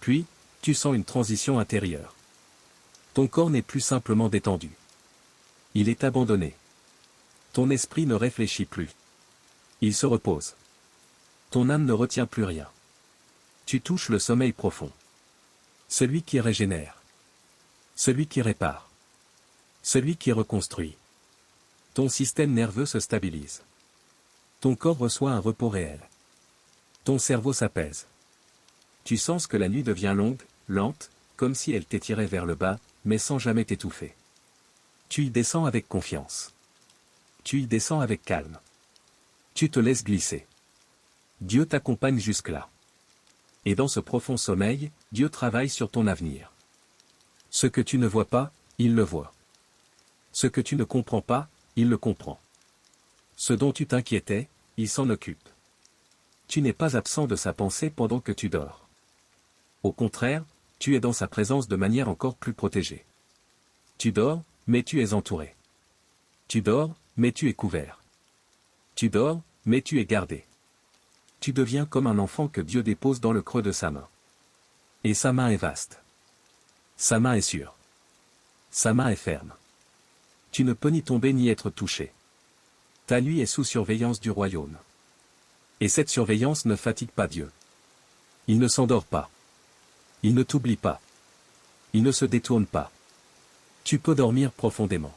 Puis, tu sens une transition intérieure. Ton corps n'est plus simplement détendu. Il est abandonné. Ton esprit ne réfléchit plus. Il se repose. Ton âme ne retient plus rien. Tu touches le sommeil profond. Celui qui régénère. Celui qui répare. Celui qui reconstruit. Ton système nerveux se stabilise. Ton corps reçoit un repos réel. Ton cerveau s'apaise. Tu sens que la nuit devient longue, lente, comme si elle t'étirait vers le bas, mais sans jamais t'étouffer. Tu y descends avec confiance. Tu y descends avec calme. Tu te laisses glisser. Dieu t'accompagne jusque-là. Et dans ce profond sommeil, Dieu travaille sur ton avenir. Ce que tu ne vois pas, il le voit. Ce que tu ne comprends pas, il le comprend. Ce dont tu t'inquiétais, il s'en occupe. Tu n'es pas absent de sa pensée pendant que tu dors. Au contraire, tu es dans sa présence de manière encore plus protégée. Tu dors, mais tu es entouré. Tu dors, mais tu es couvert. Tu dors, mais tu es gardé. Tu deviens comme un enfant que Dieu dépose dans le creux de sa main. Et sa main est vaste. Sa main est sûre. Sa main est ferme. Tu ne peux ni tomber ni être touché. Ta nuit est sous surveillance du royaume. Et cette surveillance ne fatigue pas Dieu. Il ne s'endort pas. Il ne t'oublie pas. Il ne se détourne pas. Tu peux dormir profondément.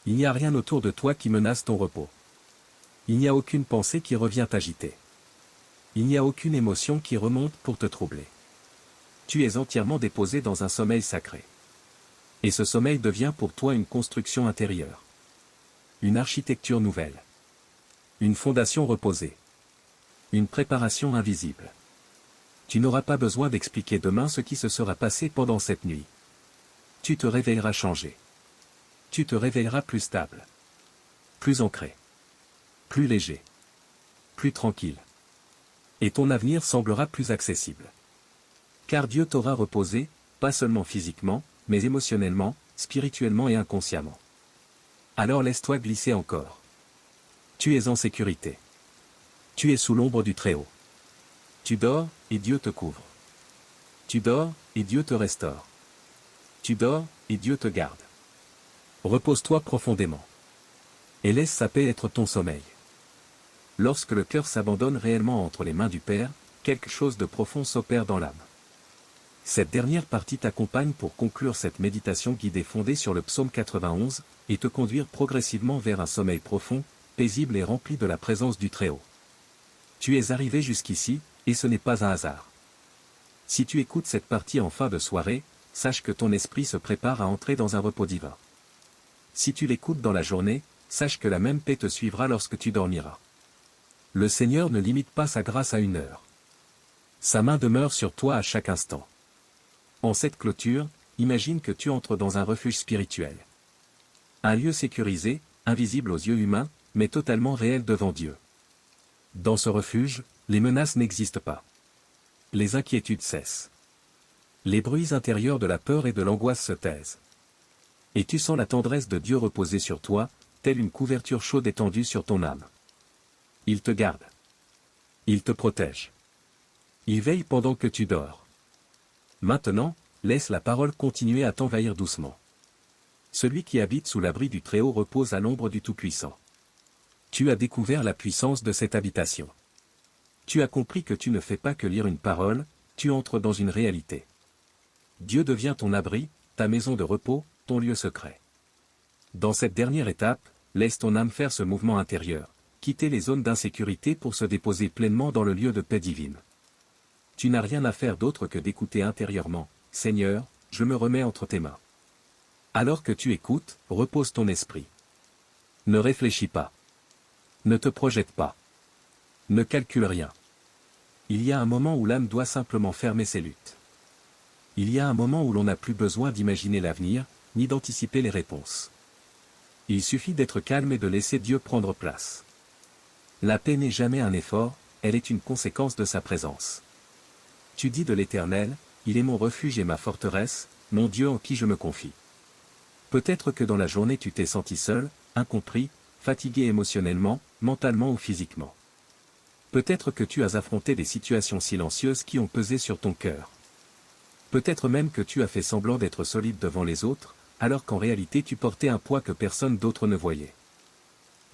Il n'y a rien autour de toi qui menace ton repos. Il n'y a aucune pensée qui revient t'agiter. Il n'y a aucune émotion qui remonte pour te troubler. Tu es entièrement déposé dans un sommeil sacré. Et ce sommeil devient pour toi une construction intérieure. Une architecture nouvelle. Une fondation reposée. Une préparation invisible. Tu n'auras pas besoin d'expliquer demain ce qui se sera passé pendant cette nuit. Tu te réveilleras changé. Tu te réveilleras plus stable. Plus ancré. Plus léger. Plus tranquille. Et ton avenir semblera plus accessible. Car Dieu t'aura reposé, pas seulement physiquement, mais émotionnellement, spirituellement et inconsciemment. Alors laisse-toi glisser encore. Tu es en sécurité. Tu es sous l'ombre du Très-Haut. Tu dors, et Dieu te couvre. Tu dors, et Dieu te restaure. Tu dors, et Dieu te garde. Repose-toi profondément. Et laisse sa paix être ton sommeil. Lorsque le cœur s'abandonne réellement entre les mains du Père, quelque chose de profond s'opère dans l'âme. Cette dernière partie t'accompagne pour conclure cette méditation guidée fondée sur le psaume 91, et te conduire progressivement vers un sommeil profond, paisible et rempli de la présence du Très-Haut. Tu es arrivé jusqu'ici, et ce n'est pas un hasard. Si tu écoutes cette partie en fin de soirée, sache que ton esprit se prépare à entrer dans un repos divin. Si tu l'écoutes dans la journée, sache que la même paix te suivra lorsque tu dormiras. Le Seigneur ne limite pas sa grâce à une heure. Sa main demeure sur toi à chaque instant. En cette clôture, imagine que tu entres dans un refuge spirituel. Un lieu sécurisé, invisible aux yeux humains, mais totalement réel devant Dieu. Dans ce refuge, les menaces n'existent pas. Les inquiétudes cessent. Les bruits intérieurs de la peur et de l'angoisse se taisent. Et tu sens la tendresse de Dieu reposer sur toi, telle une couverture chaude étendue sur ton âme. Il te garde. Il te protège. Il veille pendant que tu dors. Maintenant, laisse la parole continuer à t'envahir doucement. Celui qui habite sous l'abri du Très-Haut repose à l'ombre du Tout-Puissant. Tu as découvert la puissance de cette habitation. Tu as compris que tu ne fais pas que lire une parole, tu entres dans une réalité. Dieu devient ton abri, ta maison de repos, ton lieu secret. Dans cette dernière étape, laisse ton âme faire ce mouvement intérieur, quitter les zones d'insécurité pour se déposer pleinement dans le lieu de paix divine. Tu n'as rien à faire d'autre que d'écouter intérieurement, « Seigneur, je me remets entre tes mains. » Alors que tu écoutes, repose ton esprit. Ne réfléchis pas. Ne te projette pas. Ne calcule rien. Il y a un moment où l'âme doit simplement fermer ses luttes. Il y a un moment où l'on n'a plus besoin d'imaginer l'avenir, ni d'anticiper les réponses. Il suffit d'être calme et de laisser Dieu prendre place. La paix n'est jamais un effort, elle est une conséquence de sa présence. Tu dis de l'Éternel, il est mon refuge et ma forteresse, mon Dieu en qui je me confie. Peut-être que dans la journée tu t'es senti seul, incompris, fatigué émotionnellement, mentalement ou physiquement. Peut-être que tu as affronté des situations silencieuses qui ont pesé sur ton cœur. Peut-être même que tu as fait semblant d'être solide devant les autres, alors qu'en réalité tu portais un poids que personne d'autre ne voyait.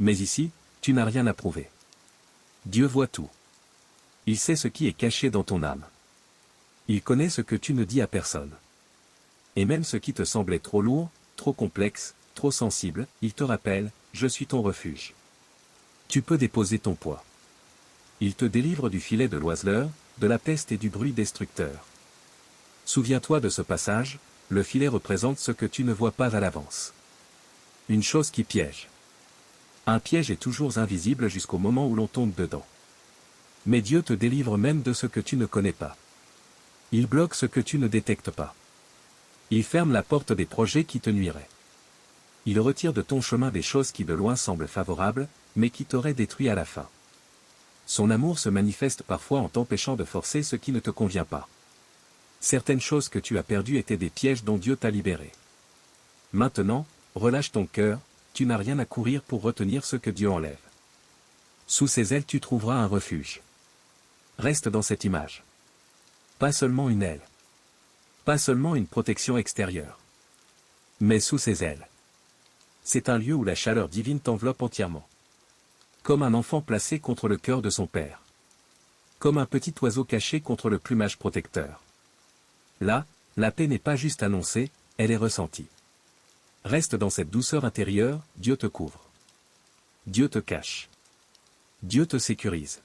Mais ici, tu n'as rien à prouver. Dieu voit tout. Il sait ce qui est caché dans ton âme. Il connaît ce que tu ne dis à personne. Et même ce qui te semblait trop lourd, trop complexe, trop sensible, il te rappelle, je suis ton refuge. Tu peux déposer ton poids. Il te délivre du filet de l'oiseleur, de la peste et du bruit destructeur. Souviens-toi de ce passage, le filet représente ce que tu ne vois pas à l'avance. Une chose qui piège. Un piège est toujours invisible jusqu'au moment où l'on tombe dedans. Mais Dieu te délivre même de ce que tu ne connais pas. Il bloque ce que tu ne détectes pas. Il ferme la porte des projets qui te nuiraient. Il retire de ton chemin des choses qui de loin semblent favorables, mais qui t'auraient détruit à la fin. Son amour se manifeste parfois en t'empêchant de forcer ce qui ne te convient pas. Certaines choses que tu as perdues étaient des pièges dont Dieu t'a libéré. Maintenant, relâche ton cœur, tu n'as rien à courir pour retenir ce que Dieu enlève. Sous ses ailes tu trouveras un refuge. Reste dans cette image. Pas seulement une aile. Pas seulement une protection extérieure. Mais sous ses ailes. C'est un lieu où la chaleur divine t'enveloppe entièrement. Comme un enfant placé contre le cœur de son père. Comme un petit oiseau caché contre le plumage protecteur. Là, la paix n'est pas juste annoncée, elle est ressentie. Reste dans cette douceur intérieure, Dieu te couvre. Dieu te cache. Dieu te sécurise.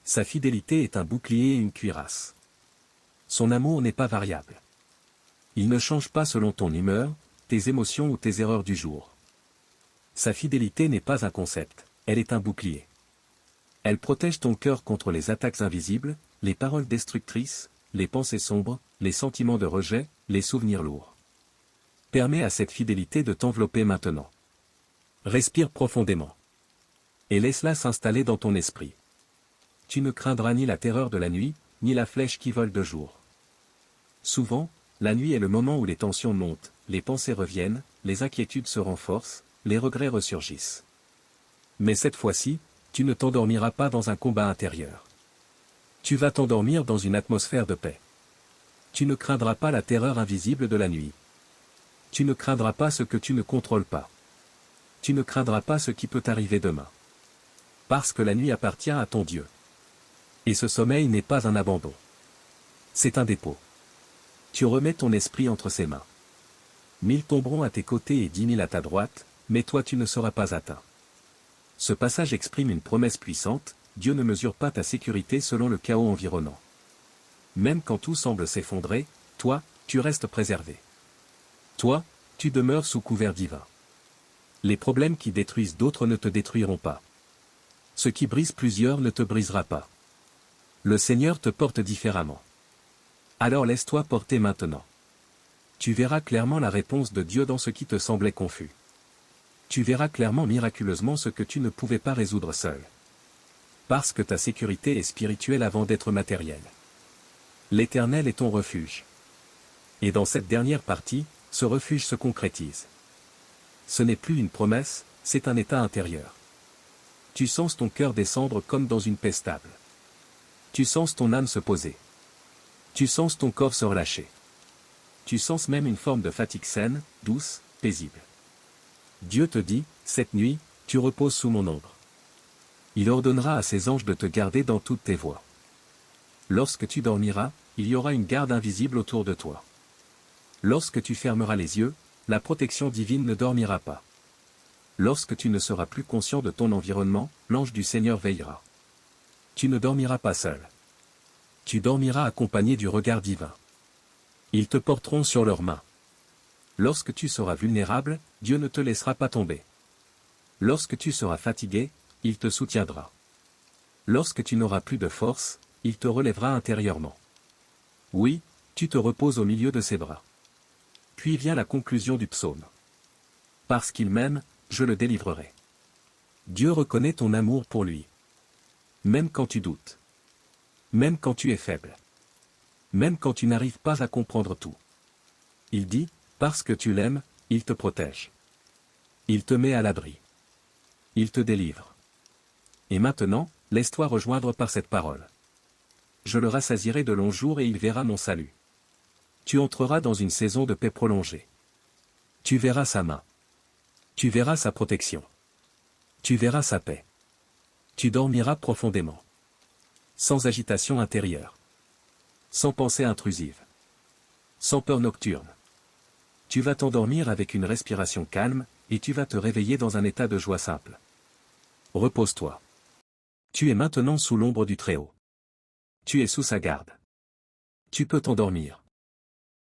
Sa fidélité est un bouclier et une cuirasse. Son amour n'est pas variable. Il ne change pas selon ton humeur, tes émotions ou tes erreurs du jour. Sa fidélité n'est pas un concept, elle est un bouclier. Elle protège ton cœur contre les attaques invisibles, les paroles destructrices, les pensées sombres, les sentiments de rejet, les souvenirs lourds. Permets à cette fidélité de t'envelopper maintenant. Respire profondément. Et laisse-la s'installer dans ton esprit. Tu ne craindras ni la terreur de la nuit, ni la flèche qui vole de jour. Souvent, la nuit est le moment où les tensions montent, les pensées reviennent, les inquiétudes se renforcent, les regrets ressurgissent. Mais cette fois-ci, tu ne t'endormiras pas dans un combat intérieur. Tu vas t'endormir dans une atmosphère de paix. Tu ne craindras pas la terreur invisible de la nuit. Tu ne craindras pas ce que tu ne contrôles pas. Tu ne craindras pas ce qui peut arriver demain. Parce que la nuit appartient à ton Dieu. Et ce sommeil n'est pas un abandon. C'est un dépôt. Tu remets ton esprit entre ses mains. 1000 tomberont à tes côtés et 10 000 à ta droite, mais toi tu ne seras pas atteint. Ce passage exprime une promesse puissante, Dieu ne mesure pas ta sécurité selon le chaos environnant. Même quand tout semble s'effondrer, toi, tu restes préservé. Toi, tu demeures sous couvert divin. Les problèmes qui détruisent d'autres ne te détruiront pas. Ce qui brise plusieurs ne te brisera pas. Le Seigneur te porte différemment. Alors laisse-toi porter maintenant. Tu verras clairement la réponse de Dieu dans ce qui te semblait confus. Tu verras clairement miraculeusement ce que tu ne pouvais pas résoudre seul. Parce que ta sécurité est spirituelle avant d'être matérielle. L'Éternel est ton refuge. Et dans cette dernière partie, ce refuge se concrétise. Ce n'est plus une promesse, c'est un état intérieur. Tu sens ton cœur descendre comme dans une paix stable. Tu sens ton âme se poser. Tu sens ton corps se relâcher. Tu sens même une forme de fatigue saine, douce, paisible. Dieu te dit, cette nuit, tu reposes sous mon ombre. Il ordonnera à ses anges de te garder dans toutes tes voies. Lorsque tu dormiras, il y aura une garde invisible autour de toi. Lorsque tu fermeras les yeux, la protection divine ne dormira pas. Lorsque tu ne seras plus conscient de ton environnement, l'ange du Seigneur veillera. Tu ne dormiras pas seul. Tu dormiras accompagné du regard divin. Ils te porteront sur leurs mains. Lorsque tu seras vulnérable, Dieu ne te laissera pas tomber. Lorsque tu seras fatigué, il te soutiendra. Lorsque tu n'auras plus de force, il te relèvera intérieurement. Oui, tu te reposes au milieu de ses bras. Puis vient la conclusion du psaume. Parce qu'il m'aime, je le délivrerai. Dieu reconnaît ton amour pour lui. Même quand tu doutes. Même quand tu es faible. Même quand tu n'arrives pas à comprendre tout. Il dit, parce que tu l'aimes, il te protège. Il te met à l'abri. Il te délivre. Et maintenant, laisse-toi rejoindre par cette parole. Je le rassasierai de longs jours et il verra mon salut. Tu entreras dans une saison de paix prolongée. Tu verras sa main. Tu verras sa protection. Tu verras sa paix. Tu dormiras profondément. Sans agitation intérieure. Sans pensée intrusive. Sans peur nocturne. Tu vas t'endormir avec une respiration calme, et tu vas te réveiller dans un état de joie simple. Repose-toi. Tu es maintenant sous l'ombre du Très-Haut. Tu es sous sa garde. Tu peux t'endormir.